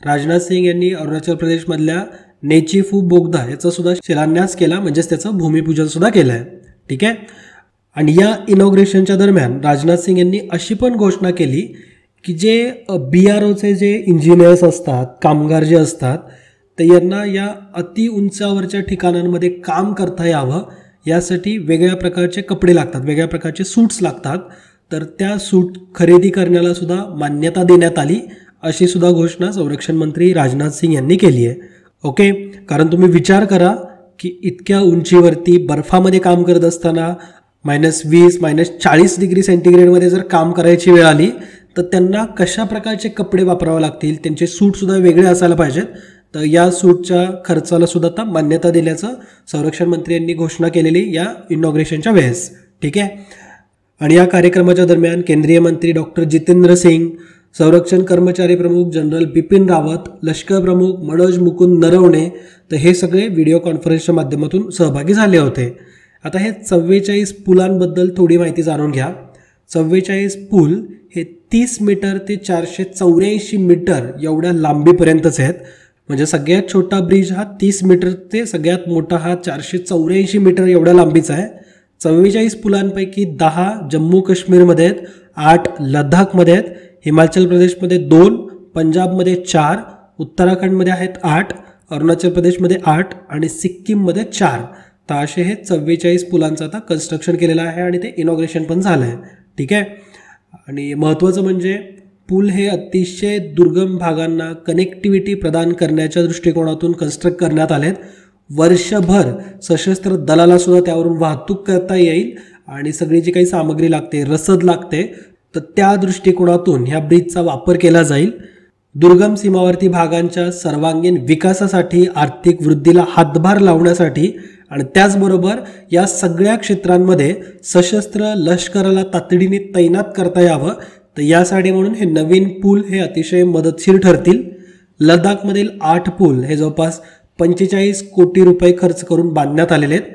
राजनाथ सिंग यांनी अरुणाचल प्रदेशमधल्या नेचीफू बोगदा याचा सुद्धा शिलान्यास केला, म्हणजेच त्याचं भूमिपूजन सुद्धा केलं आहे. ठीक आहे. आणि या इनॉग्रेशनच्या दरम्यान राजनाथ सिंग यांनी अशी पण घोषणा केली की जे BROचे जे इंजिनियर्स असतात, कामगार जे असतात, तर यांना या अति उंचावरच्या ठिकाणांमध्ये काम करता यावं यासाठी वेगळ्या प्रकारचे कपडे लागतात, वेगळ्या प्रकारचे सूट्स लागतात. तर त्या सूट खरेदी करण्याला सुद्धा मान्यता देण्यात आली, अशी सुद्धा घोषणा संरक्षण मंत्री राजनाथ सिंग यांनी केली आहे. ओके. कारण तुम्ही विचार करा की इतक्या उंचीवरती बर्फामध्ये काम करत असताना -20, -40 डिग्री सेंटीग्रेडमध्ये जर काम करायची वेळ आली तर त्यांना कशा प्रकारचे कपडे वापरावे लागतील, त्यांचे सूटसुद्धा वेगळे असायला पाहिजेत. तर या सूटच्या खर्चाला सुद्धा आता मान्यता दिल्याचं संरक्षण मंत्री यांनी घोषणा केलेली या इनॉग्रेशनच्या वेळेस. ठीक आहे. आणि या कार्यक्रमाच्या दरम्यान केंद्रीय मंत्री डॉक्टर जितेंद्र सिंग, संरक्षण कर्मचारी प्रमुख जनरल बिपिन रावत, लष्कर प्रमुख मनोज मुकुंद नरवणे, तर हे सगळे व्हिडिओ कॉन्फरन्सच्या माध्यमातून सहभागी झाले होते. आता हे 44 पुलांबद्दल थोडी माहिती जाणून घ्या. 44 पूल हे 30 मीटर ते 484 मीटर एवढ्या लांबीपर्यंतच आहेत. म्हणजे सगळ्यात छोटा ब्रिज हा 30 मीटर ते सगळ्यात मोठा हा 484 मीटर एवढ्या लांबीचा आहे. 44 पुलांपैकी 10 जम्मू काश्मीरमध्ये आहेत, 8 लडाखमध्ये आहेत, हिमाचल प्रदेशमध्ये 2, पंजाबमध्ये 4, उत्तराखंडमध्ये आहेत 8, अरुणाचल प्रदेशमध्ये 8 आणि सिक्कीममध्ये 4. तर असे हे 44 पुलांचं आता कन्स्ट्रक्शन केलेलं आहे आणि ते इनॉग्रेशन पण झालं आहे. ठीक आहे. आणि महत्त्वाचं म्हणजे पूल हे अतिशय दुर्गम भागांना कनेक्टिव्हिटी प्रदान करण्याच्या दृष्टिकोनातून कन्स्ट्रक्ट करण्यात आलेत. वर्षभर सशस्त्र दलाला सुद्धा त्यावरून वाहतूक करता येईल आणि सगळी जी काही सामग्री लागते, रसद लागते, तर त्या दृष्टिकोनातून ह्या ब्रिजचा वापर केला जाईल. दुर्गम सीमावर्ती भागांच्या सर्वांगीण विकासासाठी, आर्थिक वृद्धीला हातभार लावण्यासाठी आणि त्याचबरोबर या सगळ्या क्षेत्रांमध्ये सशस्त्र लष्कराला तातडीने तैनात करता यावं, तर यासाठी म्हणून हे नवीन पूल हे अतिशय मदतशीर ठरतील. लडाखमधील 8 पूल हे जवळपास 45 कोटी रुपये खर्च करून बांधण्यात आलेले आहेत.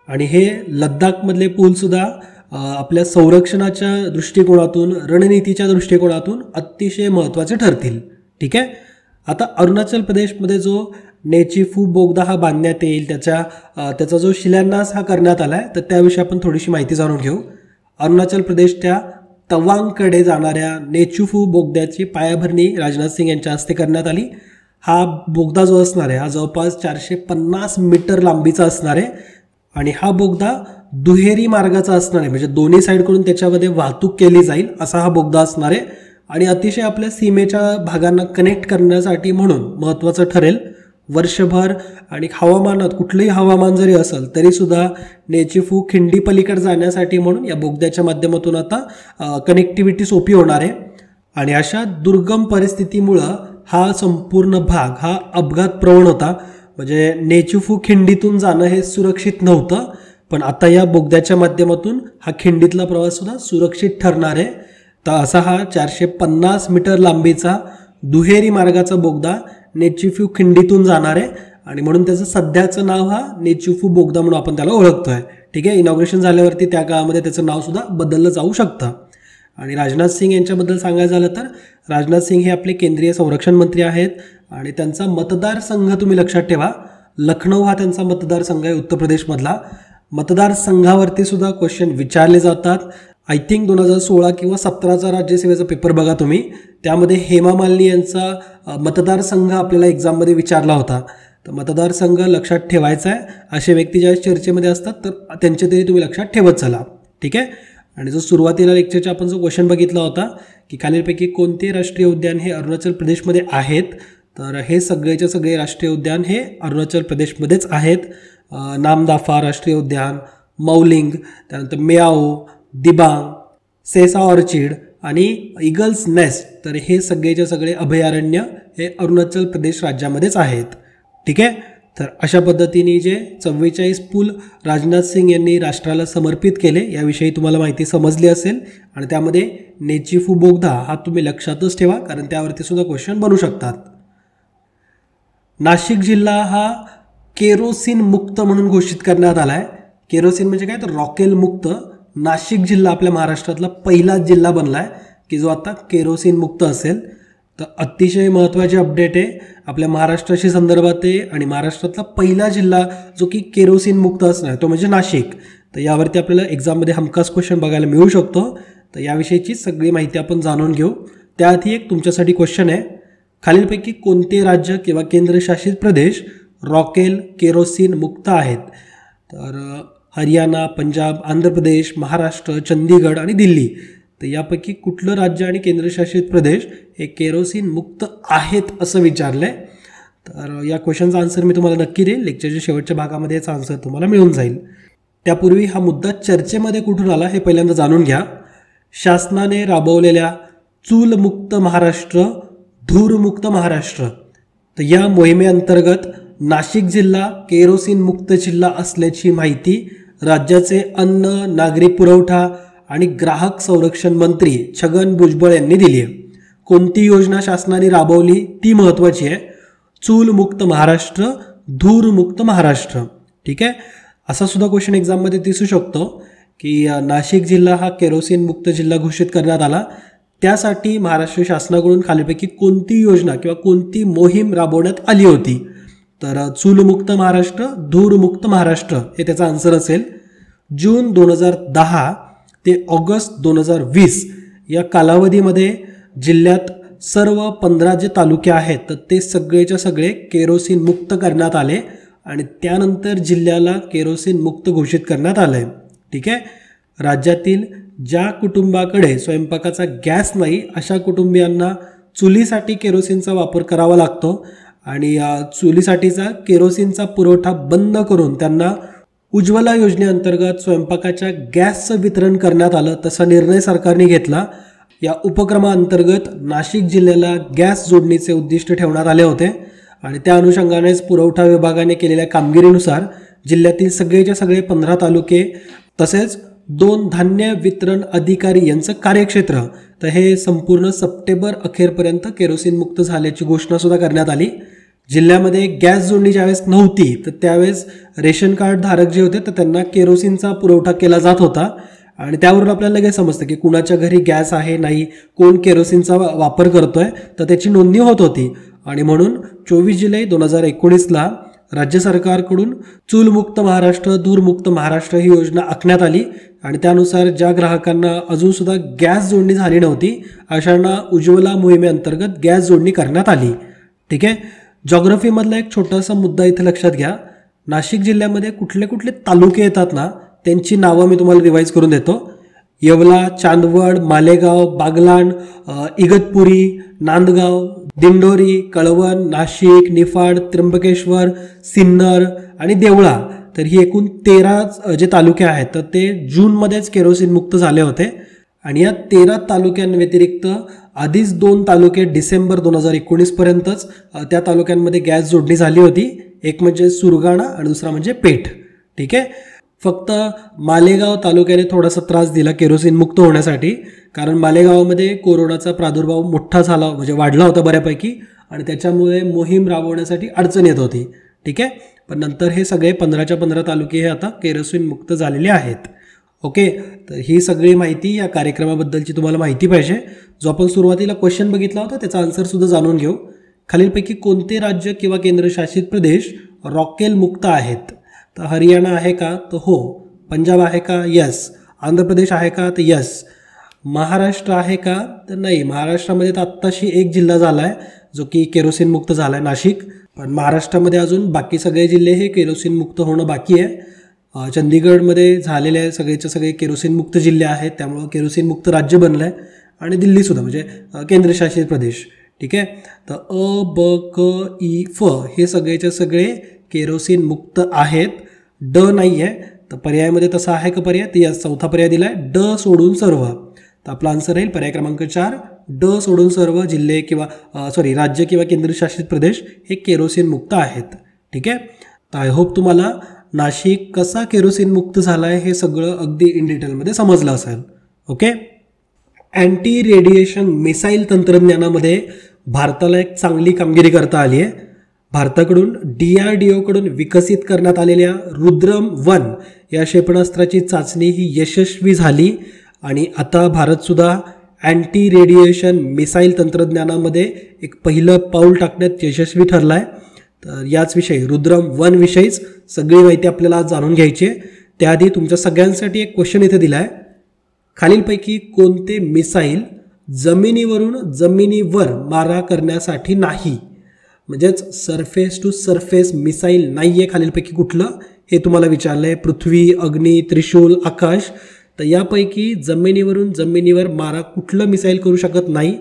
आणि हे लडाखमधले पूलसुद्धा आपल्या संरक्षणाच्या दृष्टिकोनातून, रणनीतीच्या दृष्टिकोनातून अतिशय महत्त्वाचे ठरतील. ठीक आहे. आता अरुणाचल प्रदेशमध्ये जो नेचीफू बोगदा हा बांधण्यात येईल, त्याचा जो शिलान्यास हा करण्यात आला आहे, तर त्याविषयी आपण थोडीशी माहिती जाणून घेऊ. अरुणाचल प्रदेशच्या तवांगकडे जाणाऱ्या नेचीफू बोगद्याची पायाभरणी राजनाथ सिंग यांच्या हस्ते करण्यात आली. हा बोगदा जो असणार आहे हा जवळपास 450 मीटर लांबीचा असणार आहे आणि हा बोगदा दुहेरी मार्गाचा असणार आहे. म्हणजे दोन्ही साईडकडून त्याच्यामध्ये वाहतूक केली जाईल असा हा बोगदा असणार आहे आणि अतिशय आपल्या सीमेच्या भागांना कनेक्ट करण्यासाठी म्हणून महत्त्वाचं ठरेल. वर्षभर आणि हवामानात कुठलंही हवामान जरी असेल तरीसुद्धा नेचीफू खिंडी पलीकडे जाण्यासाठी म्हणून या बोगद्याच्या माध्यमातून आता कनेक्टिव्हिटी सोपी होणार आहे. आणि अशा दुर्गम परिस्थितीमुळं हा संपूर्ण भाग हा अपघातप्रवण होता. म्हणजे नेचीफू खिंडीतून जाणं हे सुरक्षित नव्हतं, पण आता या बोगद्याच्या माध्यमातून हा खिंडीतला प्रवाससुद्धा सुरक्षित ठरणार आहे. तर असा हा 450 मीटर लांबीचा दुहेरी मार्गाचा बोगदा नेचीफू खिंडीतून जाणार आहे आणि म्हणून त्याचं सध्याचं नाव हा नेचीफू बोगदा म्हणून आपण त्याला ओळखतोय. ठीक आहे. इनॉग्रेशन झाल्यावरती त्या काळामध्ये त्याचं नावसुद्धा बदललं जाऊ शकतं. आणि राजनाथ सिंग यांच्याबद्दल सांगायचं झालं तर राजनाथ सिंग हे आपले केंद्रीय संरक्षण मंत्री आहेत आणि त्यांचा मतदारसंघ तुम्ही लक्षात ठेवा, लखनौ हा त्यांचा मतदारसंघ आहे उत्तर प्रदेशमधला. मतदारसंघावरती सुद्धा क्वेश्चन विचारले जातात. आय थिंक 2016 किंवा 17चा राज्यसेवेचा पेपर बघा तुम्ही, त्यामध्ये हेमा मालिनी यांचा मतदारसंघ आपल्याला एक्झाममध्ये विचारला होता. तर मतदारसंघ लक्षात ठेवायचा आहे. असे व्यक्ती ज्या चर्चेमध्ये असतात तर त्यांचे तरी तुम्ही लक्षात ठेवत चला. ठीक आहे. आणि जो सुरुवातीला लेक्चरचा आपण जो क्वेश्चन बघितला होता की खालीलपैकी कोणते राष्ट्रीय उद्यान हे अरुणाचल प्रदेशमध्ये आहेत, तर हे सगळेचे सगळे राष्ट्रीय उद्यान हे अरुणाचल प्रदेशमध्येच आहेत. नामदाफा राष्ट्रीय उद्यान, मौलिंग, त्यानंतर मियाओ, दिबांग, सेसा ऑर्चिड आणि ईगल्स नेस्ट, तर हे सगळेचे सगळे अभयारण्य हे अरुणाचल प्रदेश राज्यामध्येच आहेत. ठीक आहे. तर अशा पद्धतीने जे 44 पूल राजनाथ सिंग यांनी राष्ट्राला समर्पित केले याविषयी तुम्हाला माहिती समजली असेल. आणि त्यामध्ये नेचीफू बोगदा हा तुम्ही लक्षातच ठेवा, कारण त्यावरती सुद्धा क्वेश्चन बनू शकतात. नाशिक जिल्हा हा केरोसिन मुक्त म्हणून घोषित करण्यात आला आहे. केरोसिन म्हणजे काय, तर रॉकेल मुक्त. नाशिक जिल्हा आपल्या महाराष्ट्रातला पहिलाच जिल्हा बनला आहे की जो आता केरोसिन मुक्त असेल. तर अतिशय महत्त्वाची अपडेट आहे आपल्या महाराष्ट्राशी संदर्भात आहे आणि महाराष्ट्रातला पहिला जिल्हा जो की केरोसिन मुक्त असणार तो म्हणजे नाशिक. तर यावरती आपल्याला एक्झाममध्ये हमखास क्वेश्चन बघायला मिळू शकतो. तर याविषयीची सगळी माहिती आपण जाणून घेऊ. त्याआधी एक तुमच्यासाठी क्वेश्चन आहे, खालीलपैकी कोणते राज्य किंवा केंद्रशासित प्रदेश रॉकेल केरोसिन मुक्त आहेत? तर हरियाणा, पंजाब, आंध्र प्रदेश, महाराष्ट्र, चंदीगड आणि दिल्ली. तर यापैकी कुठलं राज्य आणि केंद्रशासित प्रदेश हे केरोसिन मुक्त आहेत असं विचारलं आहे. तर या क्वेश्चनचा आन्सर मी तुम्हाला नक्की देईल. लेक्चरच्या शेवटच्या भागामध्ये याचा आन्सर तुम्हाला मिळून जाईल. त्यापूर्वी हा मुद्दा चर्चेमध्ये कुठून आला हे पहिल्यांदा जाणून घ्या. शासनाने राबवलेल्या चूलमुक्त महाराष्ट्र, धूरमुक्त महाराष्ट्र, तर या मोहिमेअंतर्गत नाशिक जिल्हा केरोसिन मुक्त जिल्हा असल्याची माहिती राज्याचे अन्न, नागरी पुरवठा आणि ग्राहक संरक्षण मंत्री छगन भुजबळ यांनी दिली आहे. कोणती योजना शासनाने राबवली ती महत्त्वाची आहे. चूलमुक्त महाराष्ट्र, धूरमुक्त महाराष्ट्र. ठीक आहे. असा सुद्धा क्वेश्चन एक्झाममध्ये दिसू शकतो की नाशिक जिल्हा हा केरोसिन मुक्त जिल्हा घोषित करण्यात आला, त्यासाठी महाराष्ट्र शासनाकडून खालीपैकी कोणती योजना किंवा कोणती मोहीम राबवण्यात आली होती? तर चूलमुक्त महाराष्ट्र, धूरमुक्त महाराष्ट्र हे त्याचा आन्सर असेल. जून 2010 ते ऑगस्ट 2020 या कालावधीमध्ये जिल्ह्यात सर्व 15 जे तालुके आहेत तर ते सगळेच्या सगळे केरोसिन मुक्त करण्यात आले आणि त्यानंतर जिल्ह्याला केरोसिन मुक्त घोषित करण्यात आलं आहे. ठीक आहे. राज्यातील ज्या कुटुंबाकडे स्वयंपाकाचा गॅस नाही अशा कुटुंबियांना चुलीसाठी केरोसिनचा वापर करावा लागतो आणि चुलीसाठीचा केरोसिनचा पुरवठा बंद करून त्यांना उज्ज्वला योजनेअंतर्गत स्वयंपाकाच्या गॅसचं वितरण करण्यात आलं. तसा निर्णय सरकारने घेतला. या उपक्रमाअंतर्गत नाशिक जिल्ह्याला गॅस जोडणीचे उद्दिष्ट ठेवण्यात आले होते आणि त्या अनुषंगानेच पुरवठा विभागाने केलेल्या कामगिरीनुसार जिल्ह्यातील सगळेच्या सगळे 15 तालुके तसेच 2 धान्य वितरण अधिकारी यांचं कार्यक्षेत्र तर हे संपूर्ण सप्टेंबर अखेरपर्यंत केरोसिन मुक्त झाल्याची घोषणा सुद्धा करण्यात आली. जिल्ह्यामध्ये गॅस जोडणी ज्यावेळेस नव्हती तर त्यावेळेस रेशन कार्ड धारक जे होते तर त्यांना केरोसिनचा पुरवठा केला जात होता आणि त्यावरून आपल्याला लगेच समजतं की कुणाच्या घरी गॅस आहे नाही, कोण केरोसिनचा वापर करतोय, तर त्याची नोंदणी होत होती. आणि म्हणून 24 जुलै 2019ला राज्य सरकारकडून चूलमुक्त महाराष्ट्र, धूरमुक्त महाराष्ट्र ही योजना आखण्यात आली आणि त्यानुसार ज्या ग्राहकांना अजूनसुद्धा गॅस जोडणी झाली नव्हती अशांना उज्ज्वला मोहिमेअंतर्गत गॅस जोडणी करण्यात आली. ठीक आहे. जॉग्रफीमधला एक छोटासा मुद्दा इथे लक्षात घ्या. नाशिक जिल्ह्यामध्ये कुठले कुठले तालुके येतात ना त्यांची नावं मी तुम्हाला रिवाईज करून देतो. येवला, चांदवड, मालेगाव, बागलाण, इगतपुरी, नांदगाव, दिंडोरी, कळवण, नाशिक, निफाड, त्र्यंबकेश्वर, सिन्नर आणि देवळा. तर ही एकूण 13 जे तालुके आहेत तर ते जूनमध्येच केरोसिन मुक्त झाले होते आणि या 13 तालुक्यांव्यतिरिक्त आधीच 2 तालुके डिसेंबर 2019 पर्यंतच त्या तालुक्यांमध्ये गॅस जोडणी झाली होती. एक म्हणजे सुरगाणा आणि दुसरा म्हणजे पेठ. ठीक आहे. फक्त मालेगाव तालुक्याने थोडासा त्रास दिला केरोसिन मुक्त होण्यासाठी, कारण मालेगावामध्ये कोरोनाचा प्रादुर्भाव मोठा झाला म्हणजे वाढला होता बऱ्यापैकी आणि त्याच्यामुळे मोहीम राबवण्यासाठी अडचण येत होती. ठीक आहे. पण नंतर हे सगळे 15च्या 15 तालुके हे आता केरोसिन मुक्त झालेले आहेत. ओके. तर ही सगळी माहिती या कार्यक्रमाबद्दलची तुम्हाला माहिती पाहिजे. जो आपण सुरुवातीला क्वेश्चन बघितला होता त्याचा आन्सरसुद्धा जाणून घेऊ. खालीलपैकी कोणते राज्य किंवा केंद्रशासित प्रदेश रॉकेल मुक्त आहेत? तर हरियाणा आहे का? तर हो. पंजाब आहे का? यस. आंध्र प्रदेश आहे का? तर यस. महाराष्ट्र आहे का? तर नाही. महाराष्ट्रामध्ये तर आत्ताशी एक जिल्हा झाला आहे जो की केरोसिन मुक्त झाला आहे, नाशिक. पण महाराष्ट्रामध्ये अजून बाकी सगळे जिल्हे हे केरोसिन मुक्त होणं बाकी आहे. चंदीगडमध्ये झालेले सगळेचे सगळे केरोसिन मुक्त जिल्हे आहेत, त्यामुळं केरोसिन मुक्त राज्य बनलं आहे. आणि दिल्लीसुद्धा म्हणजे केंद्रशासित प्रदेश. ठीक आहे. तर अ, ब, क, ई, फ हे सगळेचे सगळे केरोसिन मुक्त आहेत. ड नाही आहे, तर पर्यायामध्ये तसा आहे का पर्याय, तर या चौथा पर्याय दिला आहे ड सोडून सर्व. तर आपला आन्सर राहील पर्याय क्रमांक 4, ड सोडून सर्व जिल्हे किंवा राज्य किंवा केंद्रशासित प्रदेश हे केरोसिन मुक्त आहेत. ठीक आहे. तर आय होप तुम्हाला नाशिक कसा केरोसिन मुक्त झाला आहे हे सगळं अगदी इन डिटेलमध्ये समजलं असेल. ओके. अँटी रेडिएशन मिसाईल तंत्रज्ञानामध्ये भारताला एक चांगली कामगिरी करता आली आहे. भारताकडून DRDOकडून विकसित करण्यात आलेल्या रुद्रम-1 या क्षेपणास्त्राची चाचणी ही यशस्वी झाली आणि आता भारतसुद्धा अँटी रेडिएशन मिसाईल तंत्रज्ञानामध्ये एक पहिलं पाऊल टाकण्यात यशस्वी ठरला आहे. तर याच विषयी रुद्रम-1 विषयीच सगळी माहिती आपल्याला आज जाणून घ्यायची आहे. त्याआधी तुमच्या सगळ्यांसाठी एक क्वेश्चन इथे दिला आहे. खालीलपैकी कोणते मिसाईल जमिनीवरून जमिनीवर मारा करण्यासाठी नाही, म्हणजेच सरफेस टू सरफेस मिसाईल नाही आहे खालीलपैकी कुठलं, हे तुम्हाला विचारलं आहे. पृथ्वी, अग्नी, त्रिशूल, आकाश. तर यापैकी जमिनीवरून जमिनीवर मारा कुठलं मिसाईल करू शकत नाही.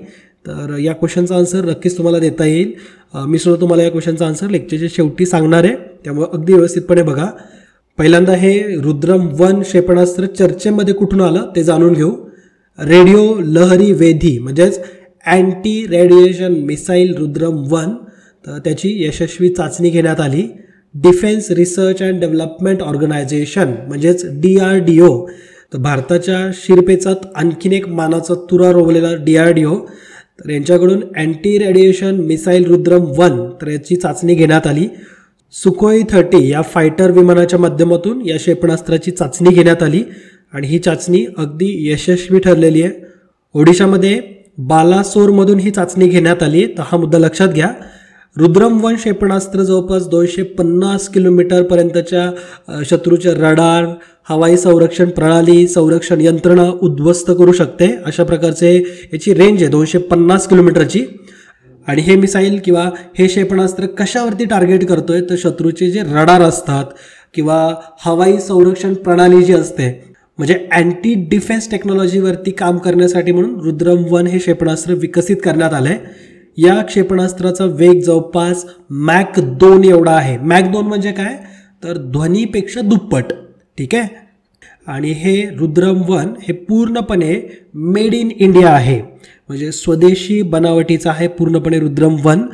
तर या क्वेश्चनचा आन्सर नक्कीच तुम्हाला देता येईल. मी सुद्धा तुम्हाला या क्वेश्चनचा आन्सर लेक्चरच्या शेवटी सांगणार आहे, त्यामुळे अगदी व्यवस्थितपणे बघा. पहिल्यांदा हे रुद्रम-1 क्षेपणास्त्र चर्चेमध्ये कुठून आलं ते जाणून घेऊ. रेडिओ लहरी वेधी म्हणजेच अँटी रेडिएशन मिसाईल रुद्रम-1, तर त्याची यशस्वी चाचणी घेण्यात आली. Defence research and development organisation म्हणजेच DRDO, तर भारताच्या शिरपेचात आणखीन एक मानाचा तुरा रोवलेला DRDO, तर यांच्याकडून अँटी रेडिएशन मिसाईल रुद्रम-1 तर याची चाचणी घेण्यात आली. सुखोई 30 या फायटर विमानाच्या माध्यमातून या क्षेपणास्त्राची चाचणी घेण्यात आली आणि ही चाचणी अगदी यशस्वी ठरलेली आहे. ओडिशामध्ये बालासोरमधून ही चाचणी घेण्यात आली, तर हा मुद्दा लक्षात घ्या. रुद्रम-1 क्षेपणास्त्र जवळपास 250 किलोमीटरपर्यंतच्या शत्रूचे रडार, हवाई संरक्षण प्रणाली, संरक्षण यंत्रणा उद्ध्वस्त करू शकते. अशा प्रकारचे याची रेंज आहे 250 किलोमीटरची. आणि हे मिसाईल किंवा हे क्षेपणास्त्र कशावरती टार्गेट करतोय, तर शत्रूचे जे रडार असतात किंवा हवाई संरक्षण प्रणाली जी असते, म्हणजे अँटी डिफेन्स टेक्नॉलॉजीवरती काम करण्यासाठी म्हणून रुद्रम-1 हे क्षेपणास्त्र विकसित करण्यात आलं आहे. या क्षेपणास्त्राचा वेग जवळपास मॅक 2 एवढा आहे. मॅक 2 म्हणजे काय, तर ध्वनीपेक्षा दुप्पट. ठीक आहे. आणि हे रुद्रम-1 हे पूर्णपणे मेड इन इंडिया आहे, म्हणजे स्वदेशी बनावटीचा आहे पूर्णपणे रुद्रम-1.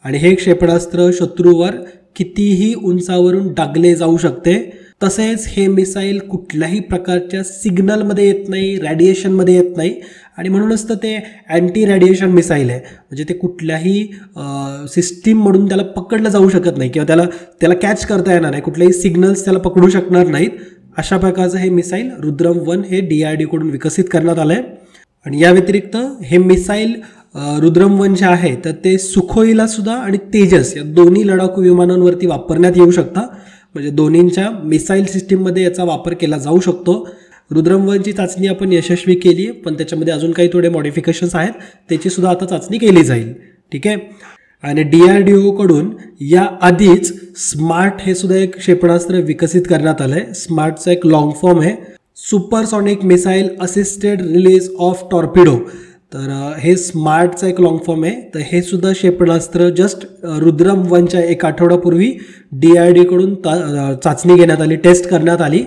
आणि हे क्षेपणास्त्र शत्रूवर कितीही उंचावरून डागले जाऊ शकते. तसेच हे मिसाईल कुठल्याही प्रकारच्या सिग्नलमध्ये येत नाही, रॅडिएशनमध्ये येत नाही आणि म्हणूनच तर ते अँटी रॅडिएशन मिसाईल आहे. म्हणजे ते कुठल्याही सिस्टीममधून त्याला पकडलं जाऊ शकत नाही किंवा त्याला कॅच करता येणार नाही, कुठलेही सिग्नल्स त्याला पकडू शकणार नाहीत. अशा प्रकारचं हे मिसाईल रुद्रम-1 हे DRDOकडून विकसित करण्यात आलं आहे. आणि या व्यतिरिक्त हे मिसाईल रुद्रम-1 जे आहे तर ते सुखोईला सुद्धा आणि तेजस या दोन्ही लढाकू विमानांवरती वापरण्यात येऊ शकतं. म्हणजे दोन्हींच्या मिसाईल सिस्टीममध्ये याचा वापर केला जाऊ शकतो. रुद्रम-1ची चाचणी आपण यशस्वी केली आहे, पण त्याच्यामध्ये अजून काही थोडे मॉडिफिकेशन्स आहेत, त्याची सुद्धा आता चाचणी केली जाईल. ठीक आहे. आणि DRDOकडून या आधीच स्मार्ट हे सुद्धा एक क्षेपणास्त्र विकसित करण्यात आलं आहे. स्मार्टचा एक लॉंग फॉर्म आहे supersonic missile assisted release of torpedo. तर हे स्मार्टचा एक लॉंग फॉर्म आहे. तर हे सुद्धा क्षेपणास्त्र जस्ट रुद्रम-1च्या एक आठवड्यापूर्वी DRDOकडून चाचणी घेण्यात आली, टेस्ट करण्यात आली.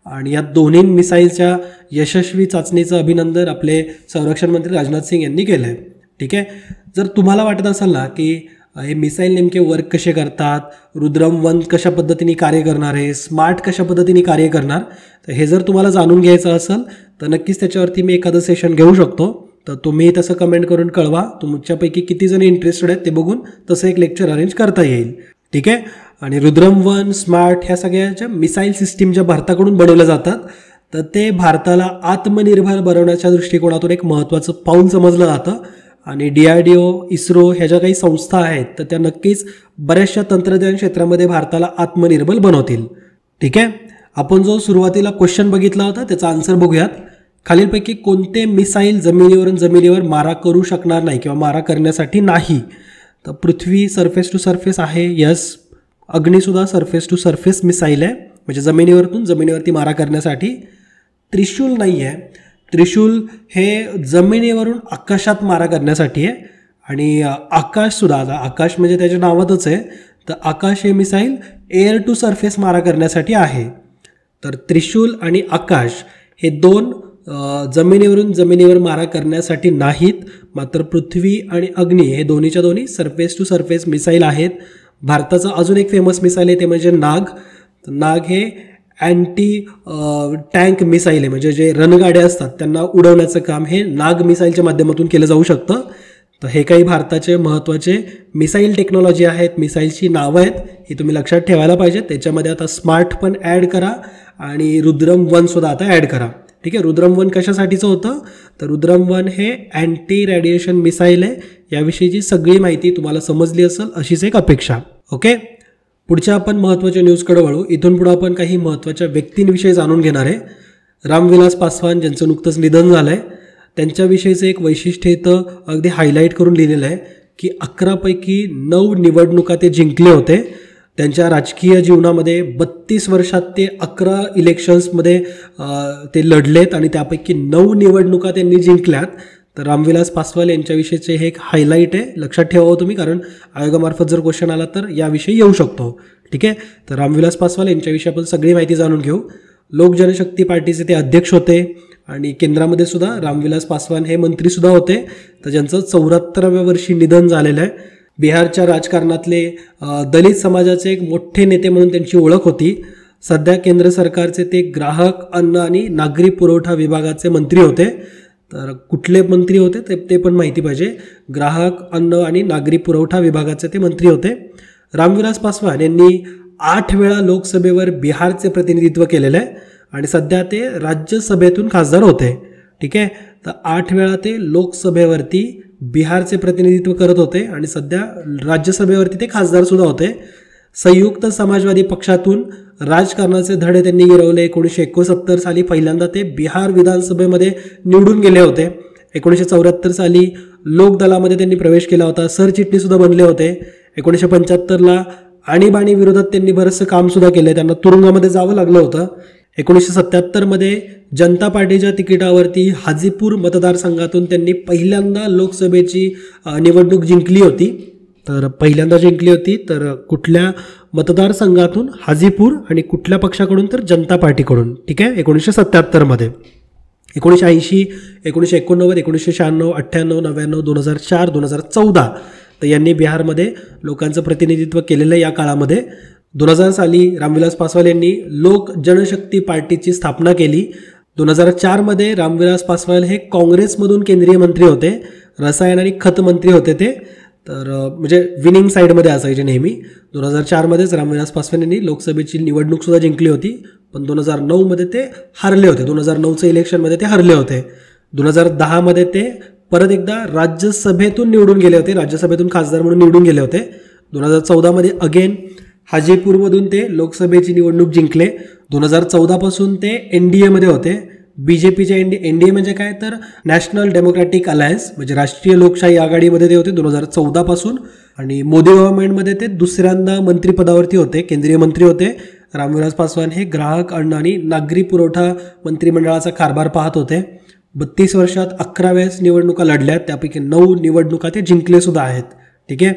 आणि या दोन्ही मिसाईलच्या यशस्वी चाचणीचं अभिनंदन आपले संरक्षण मंत्री राजनाथ सिंग यांनी केलं आहे. ठीक आहे. जर तुम्हाला वाटत असेल ना की हे मिसाईल नेमके वर्क कसे करतात, रुद्रम-1 कशा पद्धतीने कार्य करणार आहे, स्मार्ट कशा पद्धतीने कार्य करणार, तर हे जर तुम्हाला जाणून घ्यायचं असेल तर नक्कीच त्याच्यावरती मी एखादं सेशन घेऊ शकतो. तर तुम्ही तसं कमेंट करून कळवा. तुमच्यापैकी किती जण इंटरेस्टेड आहेत ते बघून तसं एक लेक्चर अरेंज करता येईल. ठीक आहे. आणि रुद्रम-1, स्मार्ट ह्या सगळ्याच्या मिसाईल सिस्टीम ज्या भारताकडून बनवल्या जातात, तर ते भारताला आत्मनिर्भर बनवण्याच्या दृष्टिकोनातून एक महत्त्वाचं पाऊल समजलं जातं. आणि DRDO, इस्रो ह्या ज्या काही संस्था आहेत तर त्या नक्कीच बऱ्याचशा तंत्रज्ञान क्षेत्रामध्ये भारताला आत्मनिर्भर बनवतील. ठीक आहे. आपण जो सुरुवातीला क्वेश्चन बघितला होता त्याचा आन्सर बघूयात. खालीलपैकी कोणते मिसाईल जमिनीवरून जमिनीवर मारा करू शकणार नाही किंवा मारा करण्यासाठी नाही, तर पृथ्वी सरफेस टू सरफेस आहे, यस. अग्निसुद्धा सरफेस टू सरफेस मिसाईल आहे, म्हणजे जमिनीवरतून जमिनीवरती मारा करण्यासाठी. त्रिशूल नाही आहे. त्रिशूल हे जमिनीवरून आकाशात मारा करण्यासाठी आहे. आणि आकाशसुद्धा, आता आकाश म्हणजे त्याच्या नावातच आहे, तर आकाश हे मिसाईल एअर टू सरफेस मारा करण्यासाठी आहे. तर त्रिशूल आणि आकाश हे दोन जमिनीवरून जमिनीवर मारा करण्यासाठी नाहीत, मात्र पृथ्वी आणि अग्नी हे दोन्हीच्या दोन्ही सरफेस टू सरफेस मिसाईल आहेत. भारताचं अजून एक फेमस मिसाईल आहे ते म्हणजे नाग. नाग हे अँटी टँक मिसाईल आहे, म्हणजे जे रणगाड्या असतात त्यांना उडवण्याचं काम हे नाग मिसाईलच्या माध्यमातून केलं जाऊ शकतं. तर हे काही भारताचे महत्त्वाचे मिसाईल टेक्नॉलॉजी आहेत, मिसाईलची नावं आहेत, ही तुम्ही लक्षात ठेवायला पाहिजे. त्याच्यामध्ये आता स्मार्ट पण ॲड करा आणि रुद्रम-1 सुद्धा आता ॲड करा. ठीक आहे, रुद्रम-1 कशासाठीचं होतं, तर रुद्रम-1 हे अँटी रेडिएशन मिसाईल आहे. याविषयीची सगळी माहिती तुम्हाला समजली असेल अशीच एक अपेक्षा. ओके, पुढच्या आपण महत्त्वाच्या न्यूजकडे वळू. इथून पुढे आपण काही महत्त्वाच्या व्यक्तींविषयी जाणून घेणार आहे. रामविलास पासवान ज्यांचं नुकतंच निधन झालं आहे, त्यांच्याविषयीचं एक वैशिष्ट्य इथं अगदी हायलाईट करून लिहिलेलं आहे की 11 पैकी 9 निवडणुका ते जिंकले होते. त्यांच्या राजकीय जीवनामध्ये 32 वर्षात ते 11 इलेक्शन्समध्ये ते लढलेत आणि त्यापैकी 9 निवडणुका त्यांनी जिंकल्यात. तर रामविलास पासवान यांच्याविषयीचे हे एक हायलाईट आहे, लक्षात ठेवावं तुम्ही, कारण आयोगामार्फत जर क्वेश्चन आला तर याविषयी येऊ शकतो. ठीक आहे, तर रामविलास पासवान यांच्याविषयी आपण सगळी माहिती जाणून घेऊ. लोक जनशक्ती पार्टीचे ते अध्यक्ष होते आणि केंद्रामध्ये सुद्धा रामविलास पासवान हे मंत्रीसुद्धा होते. तर ज्यांचं 74व्या वर्षी निधन झालेलं आहे. बिहारच्या राजकारणातले दलित समाजाचे एक मोठे नेते म्हणून त्यांची ओळख होती. सध्या केंद्र सरकारचे ते ग्राहक, अन्न आणि नागरी पुरवठा विभागाचे मंत्री होते. तर कुठले मंत्री होते ते पण माहिती पाहिजे. ग्राहक, अन्न आणि नागरी पुरवठा विभागाचे ते मंत्री होते. रामविलास पासवान यांनी 8 वेळा लोकसभेवर बिहारचे प्रतिनिधित्व केलेलं आहे आणि सध्या ते राज्यसभेतून खासदार होते. ठीक आहे, तर 8 वेळा ते लोकसभेवरती बिहारचे प्रतिनिधित्व करत होते आणि सध्या राज्यसभेवरती ते खासदारसुद्धा होते. संयुक्त समाजवादी पक्षातून राजकारणाचे धडे त्यांनी गिरवले. 1969 साली पहिल्यांदा ते बिहार विधानसभेमध्ये निवडून गेले होते. 1974 साली लोकदलामध्ये त्यांनी प्रवेश केला होता, सरचिटणीसुद्धा बनले होते. 1975ला आणीबाणी विरोधात त्यांनी बरंचसं कामसुद्धा केलं, त्यांना तुरुंगामध्ये जावं लागलं होतं. 1977मध्ये जनता पार्टीच्या तिकिटावरती हाजीपूर मतदारसंघातून त्यांनी पहिल्यांदा लोकसभेची निवडणूक जिंकली होती. तर पहिल्यांदा जिंकली होती तर कुठल्या मतदारसंघातून, हाजीपूर, आणि कुठल्या पक्षाकडून, तर जनता पार्टीकडून. ठीक आहे, 1977मध्ये. 1980, 1989, 1996, 98, 99, 2004, 2014 तर यांनी बिहारमध्ये लोकांचं प्रतिनिधित्व केलेलं या काळामध्ये. 2000 साली रामविलास पासवान यांनी लोक जनशक्ती पार्टीची स्थापना केली. 2004मध्ये रामविलास पासवान हे काँग्रेसमधून केंद्रीय मंत्री होते, रसायन आणि खत मंत्री होते ते. तर म्हणजे विनिंग साईडमध्ये असायचे नेहमी. 2004मध्येच रामविलास पासवान यांनी लोकसभेची निवडणूकसुद्धा जिंकली होती, पण 2009मध्ये ते हरले होते. 2009चं इलेक्शनमध्ये ते हरले होते. 2010मध्ये ते परत एकदा राज्यसभेतून निवडून गेले होते, राज्यसभेतून खासदार म्हणून निवडून गेले होते. 2014मध्ये अगेन हाजीपूरमधून ते लोकसभेची निवडणूक जिंकले. 2014 पासून ते NDAमध्ये होते. BJPच्या NDA म्हणजे काय, तर नॅशनल डेमोक्रॅटिक अलायन्स म्हणजे राष्ट्रीय लोकशाही आघाडीमध्ये ते होते 2014 पासून. आणि मोदी गव्हर्नमेंटमध्ये ते दुसऱ्यांदा मंत्रिपदावरती होते, केंद्रीय मंत्री होते. रामविलास पासवान हे ग्राहक, अन्न आणि नागरी पुरवठा मंत्रिमंडळाचा कारभार पाहत होते. 32 वर्षात 11 वेळेस निवडणुका लढल्यात, त्यापैकी 9 निवडणुका ते जिंकले सुद्धा आहेत. ठीक आहे,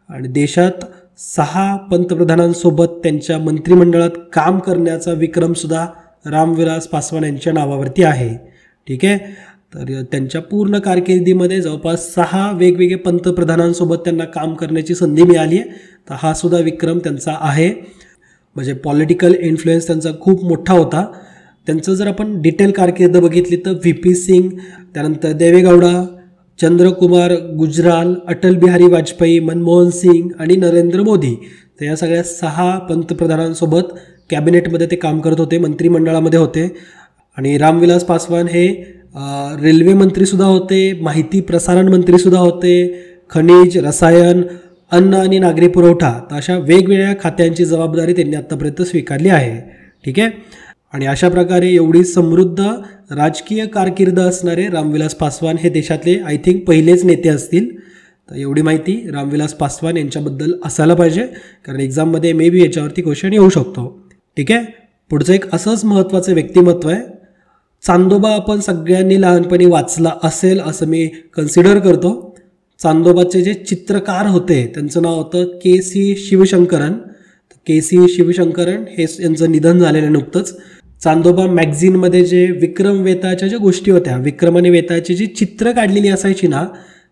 आणि देशात 6 पंतप्रधानांसोबत त्यांच्या मंत्रिमंडळात काम करण्याचा विक्रमसुद्धा रामविलास पासवान यांच्या नावावरती आहे. ठीक आहे, तर त्यांच्या पूर्ण कारकिर्दीमध्ये जवळपास 6 वेगवेगळे पंतप्रधानांसोबत त्यांना काम करण्याची संधी मिळाली आहे. तर हा सुद्धा विक्रम त्यांचा आहे. म्हणजे पॉलिटिकल इन्फ्लुएन्स त्यांचा खूप मोठा होता. त्यांचं जर आपण डिटेल कारकीर्द बघितली तर VP सिंग, त्यानंतर देवेगौडा, चंद्रकुमार गुजराल, अटल बिहारी वाजपेयी, मनमोहन सिंग आणि नरेंद्र मोदी, तर या सगळ्या 6 पंतप्रधानांसोबत कॅबिनेटमध्ये ते काम करत होते, मंत्रिमंडळामध्ये होते. आणि रामविलास पासवान हे रेल्वे मंत्रीसुद्धा होते, माहिती प्रसारण मंत्रीसुद्धा होते, खनिज, रसायन, अन्न आणि नागरी पुरवठा, तर अशा वेगवेगळ्या खात्यांची जबाबदारी त्यांनी आत्तापर्यंत स्वीकारली आहे. ठीक आहे, आणि अशा प्रकारे एवढी समृद्ध राजकीय कारकीर्द असणारे रामविलास पासवान हे देशातले आय थिंक पहिलेच नेते असतील. तर एवढी माहिती रामविलास पासवान यांच्याबद्दल असायला पाहिजे, कारण एक्झाममध्ये मे बी याच्यावरती क्वेश्चन येऊ शकतो. ठीक आहे, पुढचं एक असंच महत्त्वाचं व्यक्तिमत्व आहे. चांदोबा आपण सगळ्यांनी लहानपणी वाचला असेल असं मी कन्सिडर करतो. चांदोबाचे जे चित्रकार होते त्यांचं नाव होतं के.सी. शिवशंकरन. के.सी. शिवशंकरन हे यांचं निधन झालेलं नुकतंच. चांदोबा मॅगझिनमध्ये जे विक्रम वेताळच्या ज्या गोष्टी होत्या, विक्रम आणि वेताळची जी चित्र काढलेली असायची ना,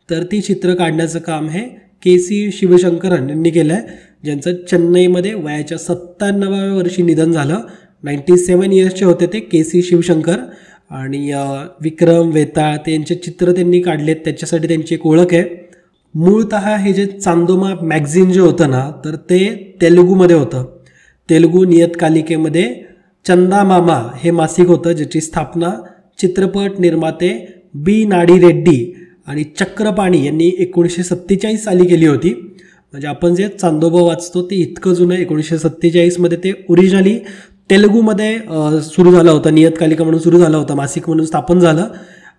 तर ती चित्र काढण्याचं काम हे के.सी. शिवशंकरन यांनी केलं आहे, ज्यांचं चेन्नईमध्ये वयाच्या 97व्या वर्षी निधन झालं. 97 इयर्सचे होते ते के.सी. शिवशंकर. आणि विक्रम वेताळ त्यांचे चित्र त्यांनी काढलेत, त्याच्यासाठी त्यांची एक ओळख आहे. मूळतः हे जे चांदोबा मॅगझिन जे होतं ना, तर ते तेलुगूमध्ये होतं. तेलुगू नियतकालिकेमध्ये चंदा मामा हे मासिक होतं, ज्याची स्थापना चित्रपट निर्माते बी नाडी रेड्डी आणि चक्रपाणी यांनी 1947 साली केली होती. म्हणजे आपण जे चांदोबा वाचतो ते इतकं जुनं, 1947मध्ये ते ओरिजिनली तेलुगूमध्ये सुरू झालं होतं, नियतकालिका म्हणून सुरू झालं होतं, मासिक म्हणून स्थापन झालं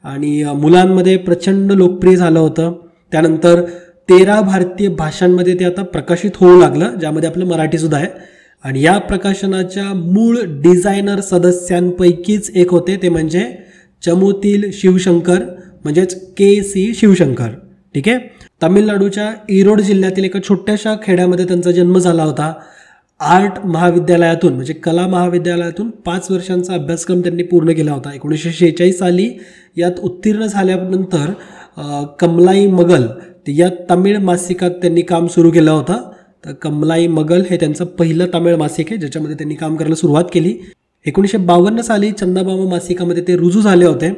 आणि मुलांमध्ये प्रचंड लोकप्रिय झालं होतं. त्यानंतर 13 भारतीय भाषांमध्ये ते आता प्रकाशित होऊ लागलं, ज्यामध्ये आपलं मराठीसुद्धा आहे. आणि या प्रकाशनाच्या मूळ डिझायनर सदस्यांपैकीच एक होते, ते म्हणजे चमुतील शिवशंकर, म्हणजेच के.सी. शिवशंकर. ठीक आहे. तामिळनाडूच्या ईरोड जिल्ह्यातील एका छोट्याशा खेड्यामध्ये त्यांचा जन्म झाला होता. आर्ट महाविद्यालयातून म्हणजे कला महाविद्यालयातून 5 वर्षांचा अभ्यासक्रम त्यांनी पूर्ण केला होता. 1946 साली यात उत्तीर्ण झाल्यानंतर कमलाई मगल या तमिळ मासिकात त्यांनी काम सुरू केलं होतं. तर कमलाई मगल हे त्यांचं पहिलं तमिळ मासिक आहे, ज्याच्यामध्ये त्यांनी काम करायला सुरुवात केली. 1952 साली चंदामामा मासिकामध्ये ते रुजू झाले होते.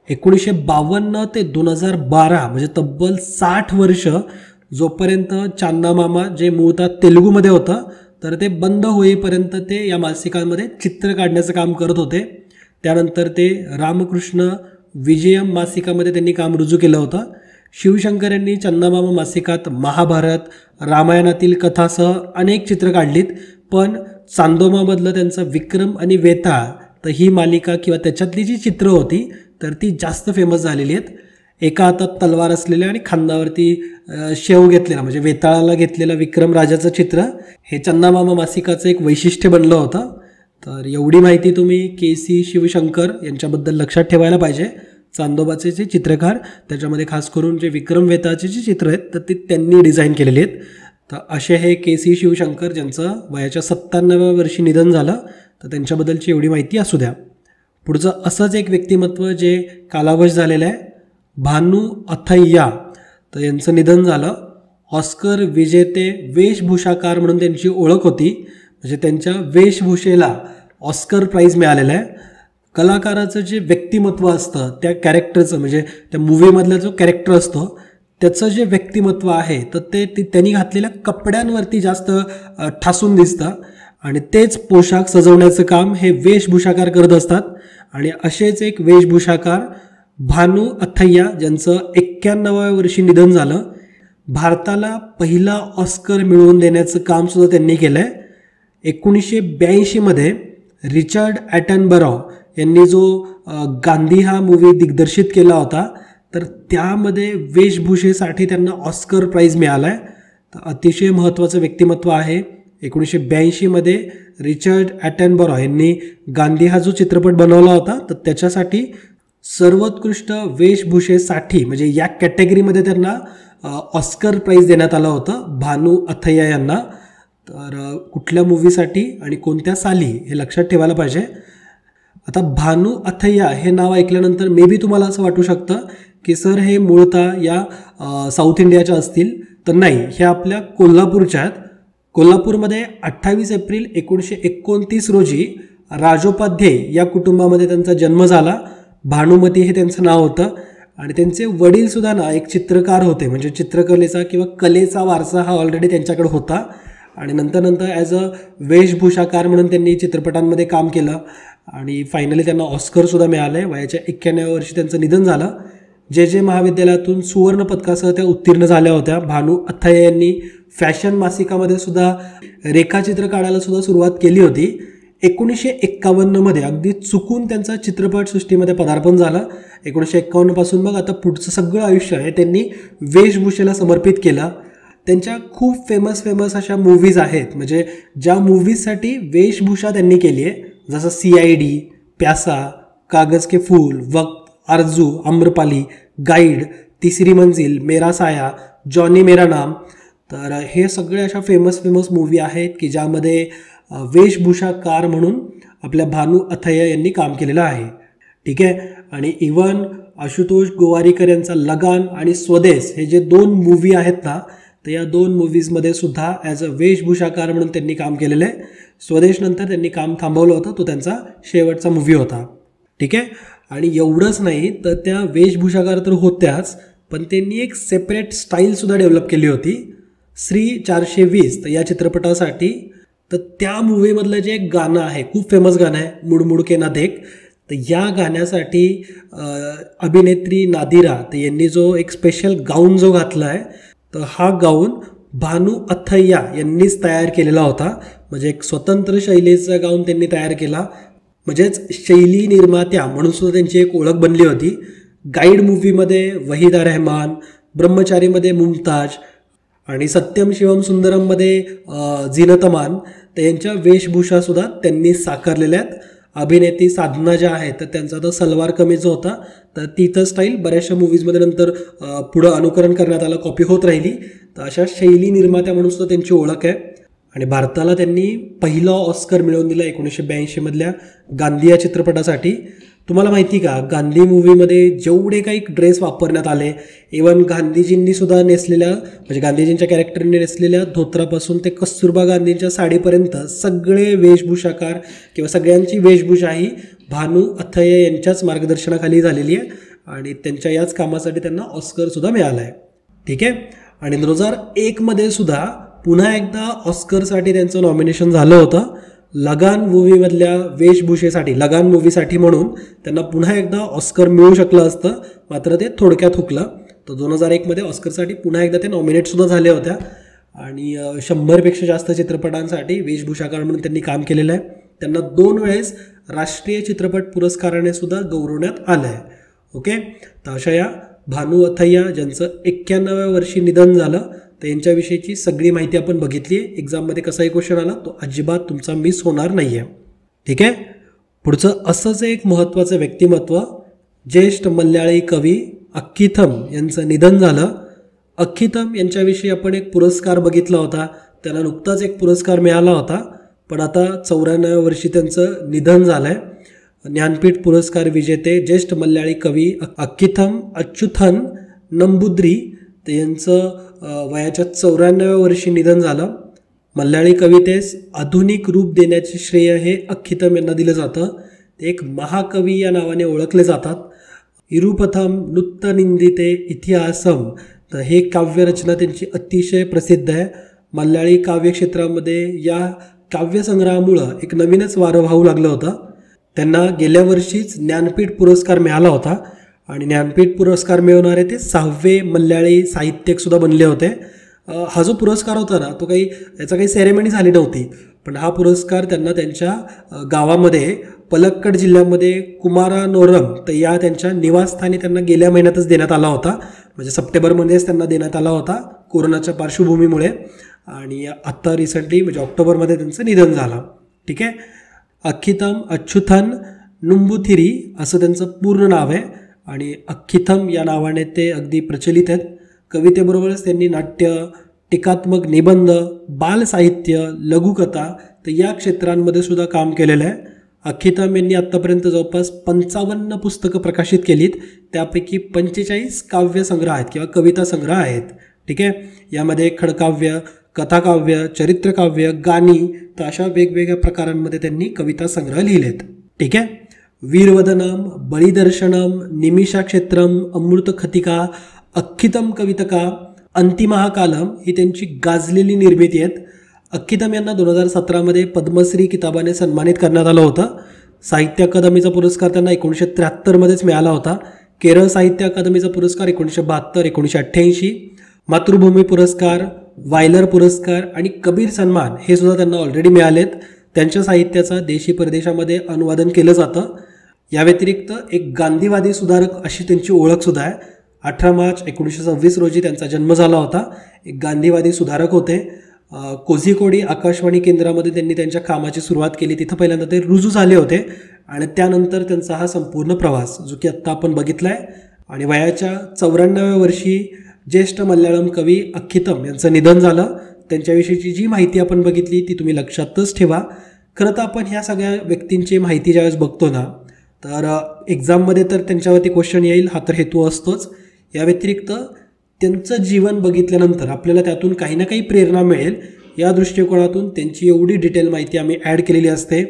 1952 ते 2012 म्हणजे तब्बल 60 वर्ष, जोपर्यंत चंदामामा जे मूळतः तेलुगूमध्ये होतं, तर ते बंद होईपर्यंत ते या मासिकामध्ये चित्र काढण्याचं काम करत होते. त्यानंतर ते रामकृष्ण विजयम मासिकामध्ये त्यांनी काम रुजू केलं होतं. शिवशंकर यांनी चंदामामा मासिकात महाभारत, रामायणातील कथासह अनेक चित्र काढलीत. पण चांदोबामधलं त्यांचं विक्रम आणि वेताळ, तर ही मालिका किंवा त्याच्यातली जी चित्र होती तर ती जास्त फेमस झालेली आहेत. एका हातात तलवार असलेल्या आणि खांदावरती शेव घेतलेला म्हणजे वेताळाला घेतलेलं विक्रम राजाचं चित्र हे चंदामामा मासिकाचं एक वैशिष्ट्य बनलं होतं. तर एवढी माहिती तुम्ही के.सी. शिवशंकर यांच्याबद्दल लक्षात ठेवायला पाहिजे. चांदोबाचे जे चित्रकार, त्याच्यामध्ये खास करून जे विक्रम वेताळचे जे चित्र आहेत तर ते त्यांनी डिझाईन केलेले आहेत. तर असे हे के.सी. शिवशंकर, ज्यांचं वयाच्या 97व्या वर्षी निधन झालं, तर त्यांच्याबद्दलची एवढी माहिती असू द्या. पुढचं असंच एक व्यक्तिमत्व जे कालावश झालेलं आहे, भानू अथय्या. तर यांचं निधन झालं. ऑस्कर विजेते वेशभूषाकार म्हणून त्यांची ओळख होती, म्हणजे त्यांच्या वेशभूषेला ऑस्कर प्राईज मिळालेलं आहे. कलाकाराचं जे व्यक्तिमत्व असतं त्या कॅरेक्टरचं, म्हणजे त्या मूवीमधला जो कॅरेक्टर असतो त्याचं जे व्यक्तिमत्व आहे तर ते त्यांनी घातलेल्या कपड्यांवरती जास्त ठासून दिसतं आणि तेच पोशाख सजवण्याचं काम हे वेशभूषाकार करत असतात. आणि असेच एक वेशभूषाकार भानू अथय्या, ज्यांचं 91व्या वर्षी निधन झालं. भारताला पहिला ऑस्कर मिळवून देण्याचं कामसुद्धा त्यांनी केलं आहे. 1982मध्ये रिचर्ड ॲटनबरॉ यांनी जो गांधी हा मूवी दिग्दर्शित केला होता, तर त्यामध्ये वेशभूषेसाठी त्यांना ऑस्कर प्राईज मिळाला आहे. तर अतिशय महत्त्वाचं व्यक्तिमत्व आहे. 1982मध्ये रिचर्ड ॲटनबरॉ यांनी गांधी हा जो चित्रपट बनवला होता, तर त्याच्यासाठी सर्वोत्कृष्ट वेशभूषेसाठी म्हणजे या कॅटेगरीमध्ये त्यांना ऑस्कर प्राईज देण्यात आलं होतं भानू अथय्या यांना. तर कुठल्या मूवीसाठी आणि कोणत्या साली हे लक्षात ठेवायला पाहिजे. आता भानू अथय्या हे नाव ऐकल्यानंतर मे बी तुम्हाला असं वाटू शकतं की सर हे मूळतः या साऊथ इंडियाच्या असतील, तर नाही, हे आपल्या कोल्हापूरच्या आहेत. कोल्हापूरमध्ये 28 एप्रिल 1929 रोजी राजोपाध्ये या कुटुंबामध्ये त्यांचा जन्म झाला. भानुमती हे त्यांचं नाव होतं आणि त्यांचे वडीलसुद्धा ना एक चित्रकार होते, म्हणजे चित्रकलेचा किंवा कलेचा वारसा हा ऑलरेडी त्यांच्याकडे होता. आणि नंतर ॲज अ वेशभूषाकार म्हणून त्यांनी चित्रपटांमध्ये काम केलं आणि फायनली त्यांना ऑस्करसुद्धा मिळालं आहे. वयाच्या 91व्या वर्षी त्यांचं निधन झालं. जे महाविद्यालयातून सुवर्ण पदकासह त्या उत्तीर्ण झाल्या होत्या. भानू अथय्या यांनी फॅशन मासिकामध्ये सुद्धा रेखाचित्र काढायला सुद्धा सुरुवात केली होती. 1951मध्ये अगदी चुकून त्यांचं चित्रपटसृष्टीमध्ये पदार्पण झालं. 1951 पासून मग आता पुढचं सगळं आयुष्य हे त्यांनी वेशभूषेला समर्पित केलं. त्यांच्या खूप फेमस अशा मूव्हीज आहेत, म्हणजे ज्या मूव्हीजसाठी वेशभूषा त्यांनी केली आहे, जसं CID, प्यासा, कागज के फूल, वक्त, आरजू, आम्रपाली, गाईड, तिसरी मंजिल, मेरा साया, जॉनी मेरा नाम. तर हे सगळे अशा फेमस मूवी आहेत की ज्यामध्ये वेशभूषाकार म्हणून आपल्या भानू अथय्या यांनी काम केलेलं आहे. ठीक आहे. आणि इवन आशुतोष गोवारीकर यांचा लगान आणि स्वदेश हे जे 2 मूवी आहेत ना, तर या 2 मूवीजमध्ये सुद्धा ॲज अ वेशभूषाकार म्हणून त्यांनी काम केलेलं आहे. स्वदेश नंतर त्यांनी काम थांबवलं होतं, तो त्यांचा शेवटचा मूवी होता. ठीक आहे. आणि एवढंच नाही तर त्या वेशभूषाकार तर होत्याच, पण त्यांनी एक सेपरेट स्टाईलसुद्धा डेव्हलप केली होती श्री 420 तर या चित्रपटासाठी. तर त्या मूवीमधलं जे एक गाणं आहे, खूप फेमस गाणं आहे, मुड मुड के ना देख, तर या गाण्यासाठी अभिनेत्री नादिरा तर यांनी जो एक स्पेशल गाऊन जो घातला आहे, तर हा गाऊन भानू अथय्या यांनीच तयार केलेला होता. म्हणजे एक स्वतंत्र शैलीचा गाऊन त्यांनी तयार केला, म्हणजेच शैली निर्मात्या म्हणून सुद्धा त्यांची एक ओळख बनली होती. गाईड मूवीमध्ये वहिदा रहमान, ब्रह्मचारीमध्ये मुमताज आणि सत्यम शिवम सुंदरममध्ये झीनत अमान, तर यांच्या वेशभूषासुद्धा त्यांनी साकारलेल्या आहेत. अभिनेत्री साधना ज्या आहेत तर त्यांचा तो सलवार कमीज जो होता, तर ती तर स्टाईल बऱ्याचशा मूवीजमध्ये नंतर पुढं अनुकरण करण्यात आलं, कॉपी होत राहिली. तर अशा शैली निर्मात्या म्हणून सुद्धा त्यांची ओळख आहे. आणि भारताला त्यांनी पहिला ऑस्कर मिळवून दिला 1982 मधल्या गांधी या चित्रपटासाठी. तुम्हाला माहिती का, गांधी मूवीमध्ये जेवढे काही ड्रेस वापरण्यात आले, इवन गांधीजींनी सुद्धा नेसलेल्या, म्हणजे गांधीजींच्या कॅरेक्टरने नेसलेल्या धोत्रापासून ते कस्तुरबा गांधींच्या साडीपर्यंत सगळे वेशभूषाकार किंवा सगळ्यांची वेशभूषा ही भानू अथय्या यांच्याच मार्गदर्शनाखाली झालेली आहे. आणि त्यांच्या याच कामासाठी त्यांना ऑस्करसुद्धा मिळाला आहे. ठीक आहे. आणि 2001 मध्ये सुद्धा पुन्हा एकदा ऑस्करसाठी त्यांचं नॉमिनेशन झालं होतं. लगान मूवीमधल्या वेशभूषेसाठी, लगान मूवीसाठी म्हणून त्यांना पुन्हा एकदा ऑस्कर मिळू शकलं असतं, मात्र ते थोडक्यात हुकलं. तर 2001 मध्ये ऑस्करसाठी पुन्हा एकदा ते नॉमिनेटसुद्धा झाल्या होत्या. आणि 100पेक्षा जास्त चित्रपटांसाठी वेशभूषाकार म्हणून त्यांनी काम केलेलं आहे. त्यांना 2 वेळेस राष्ट्रीय चित्रपट पुरस्काराने सुद्धा गौरवण्यात आलं आहे. ओके. तर अशा या भानू अथय्या ज्यांचं 91व्या वर्षी निधन झालं, तर यांच्याविषयीची सगळी माहिती आपण बघितली आहे. एक्झाममध्ये कसाही क्वेश्चन आला तो अजिबात तुमचा मिस होणार नाही आहे. ठीक आहे. पुढचं असंच एक महत्त्वाचं व्यक्तिमत्व, ज्येष्ठ मल्याळी कवी अक्कीथम यांचं निधन झालं. अक्कीथम यांच्याविषयी आपण एक पुरस्कार बघितला होता, त्यांना नुकताच एक पुरस्कार मिळाला होता, पण आता 94व्या वर्षी त्यांचं निधन झालं आहे. ज्ञानपीठ पुरस्कार विजेते ज्येष्ठ मल्याळी कवी अक्कीथम अच्युथन नंबुद्री, तर यांचं वयाच्या 94व्या वर्षी निधन झालं. मल्याळी कवितेस आधुनिक रूप देण्याचे श्रेय हे अक्कीथम यांना दिलं जातं. ते एक महाकवी या नावाने ओळखले जातात. इरुपथम नृत्तनिंदिते इतिहासम, तर हे काव्यरचना त्यांची अतिशय प्रसिद्ध आहे. मल्याळी काव्यक्षेत्रामध्ये या काव्यसंग्रहामुळं एक नवीनच वारं वाहू लागलं होतं. त्यांना गेल्या वर्षीच ज्ञानपीठ पुरस्कार मिळाला होता आणि ज्ञानपीठ पुरस्कार मिळवणारे ते 6वे मल्याळी साहित्यिकसुद्धा बनले होते. हा जो पुरस्कार होता ना, तो याचा काही सेरेमनी झाली नव्हती, पण हा पुरस्कार त्यांना त्यांच्या गावामध्ये पलक्कड जिल्ह्यामध्ये कुमारानोरम तर या त्यांच्या निवासस्थानी त्यांना गेल्या महिन्यातच देण्यात आला होता. म्हणजे सप्टेंबरमध्येच त्यांना देण्यात आला होता कोरोनाच्या पार्श्वभूमीमुळे. आणि आत्ता रिसेंटली म्हणजे ऑक्टोबरमध्ये त्यांचं निधन झालं. ठीक आहे. अक्कीथम अच्युथन नंबुथिरी असं त्यांचं पूर्ण नाव आहे आणि अक्कीथम या नावाने ते अगदी प्रचलित आहेत. कवितेबरोबरच त्यांनी नाट्य, टीकात्मक निबंध, बालसाहित्य, लघुकथा तर या क्षेत्रांमध्ये सुद्धा काम केलेलं आहे. अक्कीथम यांनी आत्तापर्यंत जवळपास 55 पुस्तकं प्रकाशित केलीत, त्यापैकी 45 काव्यसंग्रह आहेत किंवा कविता संग्रह आहेत. ठीक आहे. यामध्ये खडकाव्य, कथाकाव्य, चरित्रकाव्य, गाणी तर अशा वेगवेगळ्या प्रकारांमध्ये त्यांनी कविता संग्रह लिहिलेत. ठीक आहे. वीरवदनम, बळीदर्शनम, निमिषा क्षेत्रम, अमृतखतिका, अक्कीथम कवितका, अंतिमहाकालम ही त्यांची गाजलेली निर्मिती आहेत. अक्कीथम यांना 2017 मध्ये पद्मश्री किताबाने सन्मानित करण्यात आलं होतं. साहित्य अकादमीचा पुरस्कार त्यांना 1973 मध्येच मिळाला होता. केरळ साहित्य अकादमीचा पुरस्कार 1972, 1988, मातृभूमी पुरस्कार, वायलर पुरस्कार आणि कबीर सन्मान हे सुद्धा त्यांना ऑलरेडी मिळालेत. त्यांच्या साहित्याचं देशी परदेशामध्ये अनुवादन केलं जातं. या व्यतिरिक्त एक गांधीवादी सुधारक अशी त्यांची ओळखसुद्धा आहे. 18 मार्च 1926 रोजी त्यांचा जन्म झाला होता. एक गांधीवादी सुधारक होते. कोझिकोडी आकाशवाणी केंद्रामध्ये त्यांनी त्यांच्या कामाची सुरुवात केली. तिथं पहिल्यांदा ते रुजू झाले होते आणि त्यानंतर त्यांचा हा संपूर्ण प्रवास जो की आत्ता आपण बघितला आहे. आणि वयाच्या 94व्या वर्षी ज्येष्ठ मल्याळम कवी अक्किथम यांचं निधन झालं. त्यांच्याविषयीची जी माहिती आपण बघितली ती तुम्ही लक्षातच ठेवा. खरं तर आपण ह्या सगळ्या व्यक्तींची माहिती ज्यावेळेस बघतो ना, तर एक्झाममध्ये तर त्यांच्यावरती क्वेश्चन येईल हा तर हेतू असतोच. या व्यतिरिक्त त्यांचं जीवन बघितल्यानंतर आपल्याला त्यातून काही ना काही प्रेरणा मिळेल या दृष्टिकोनातून त्यांची एवढी डिटेल माहिती आम्ही ॲड केलेली असते.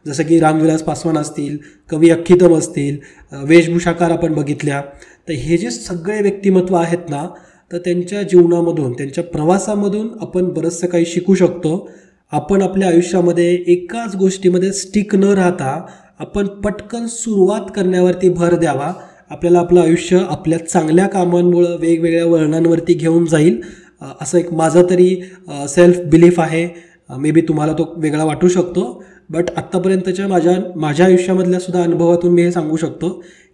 जसं की रामविलास पासवान असतील, कवी अक्किथम असतील, वेशभूषाकार आपण बघितल्या. तर हे जे सगळे व्यक्तिमत्व आहेत ना, तर त्यांच्या जीवनामधून त्यांच्या प्रवासामधून आपण बरंचसं काही शिकू शकतो. आपण आपल्या आयुष्यामध्ये एकाच गोष्टीमध्ये स्टिक न राहता आपण पटकन सुरुवात करण्यावरती भर द्यावा. आपल्याला आपलं आयुष्य आपल्या चांगल्या कामांमुळं वेगवेगळ्या वळणांवरती घेऊन जाईल असं एक माझा तरी सेल्फ बिलीफ आहे. मे बी तुम्हाला तो वेगळा वाटू शकतो, बट आत्तापर्यंतच्या माझ्या आयुष्यामधल्या सुद्धा अनुभवातून मी हे सांगू शकतो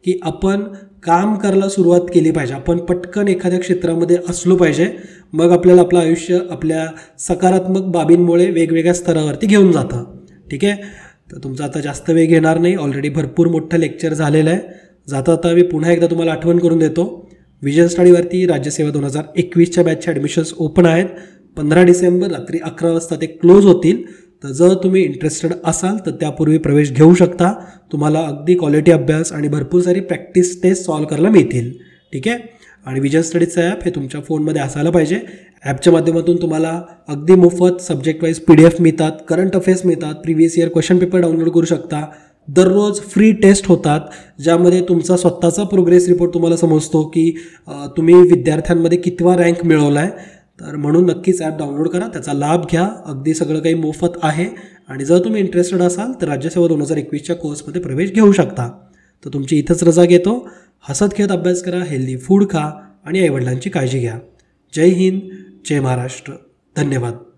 की आपण काम करायला सुरुवात केली पाहिजे. आपण पटकन एखाद्या क्षेत्रामध्ये असलो पाहिजे, मग आपल्याला आपलं आयुष्य आपल्या सकारात्मक बाबींमुळे वेगवेगळ्या स्तरावरती घेऊन जातं. ठीक आहे, तर तुमचा आता जास्त वेळ घेणार नाही. ऑलरेडी भरपूर मोठं लेक्चर झालेलं आहे. जाता आता मी पुन्हा एकदा तुम्हाला आठवण करून देतो, विजन स्टडीवरती राज्यसेवा 2021च्या बॅचचे ॲडमिशन्स ओपन आहेत. 15 डिसेंबर रात्री 11 वाजता ते क्लोज होतील. तर जर तुम्ही इंटरेस्टेड असाल तर त्यापूर्वी प्रवेश घेऊ शकता. तुम्हाला अगदी क्वालिटी अभ्यास आणि भरपूर सारी प्रॅक्टिस टेस्ट सॉल्व करायला मिळतील. ठीक आहे, आणि विजन स्टडीजचं ॲप हे तुमच्या फोनमध्ये असायला पाहिजे. ॲपच्या माध्यमातून तुम्हाला अगदी मोफत सब्जेक्ट वाईज PDF मिळतात, करंट अफेअर्स मिळतात, previous year question paper download करू शकता. दररोज फ्री टेस्ट होतात ज्यामध्ये तुमचा स्वतःचा प्रोग्रेस रिपोर्ट तुम्हाला समजतो की तुम्ही विद्यार्थ्यांमध्ये कितवा रँक मिळवला आहे. तर म्हणून नक्कीच ॲप डाउनलोड करा, त्याचा लाभ घ्या. अगदी सगळं काही मोफत आहे. आणि जर तुम्ही इंटरेस्टेड असाल तर राज्यसेवा 2021च्या कोर्समध्ये प्रवेश घेऊ शकता. तर तुमची इथंच रजा घेतो. हसत खेळत अभ्यास करा, हेल्दी फूड खा आणि आईवडिलांची काळजी घ्या. जय हिंद, जय महाराष्ट्र. धन्यवाद.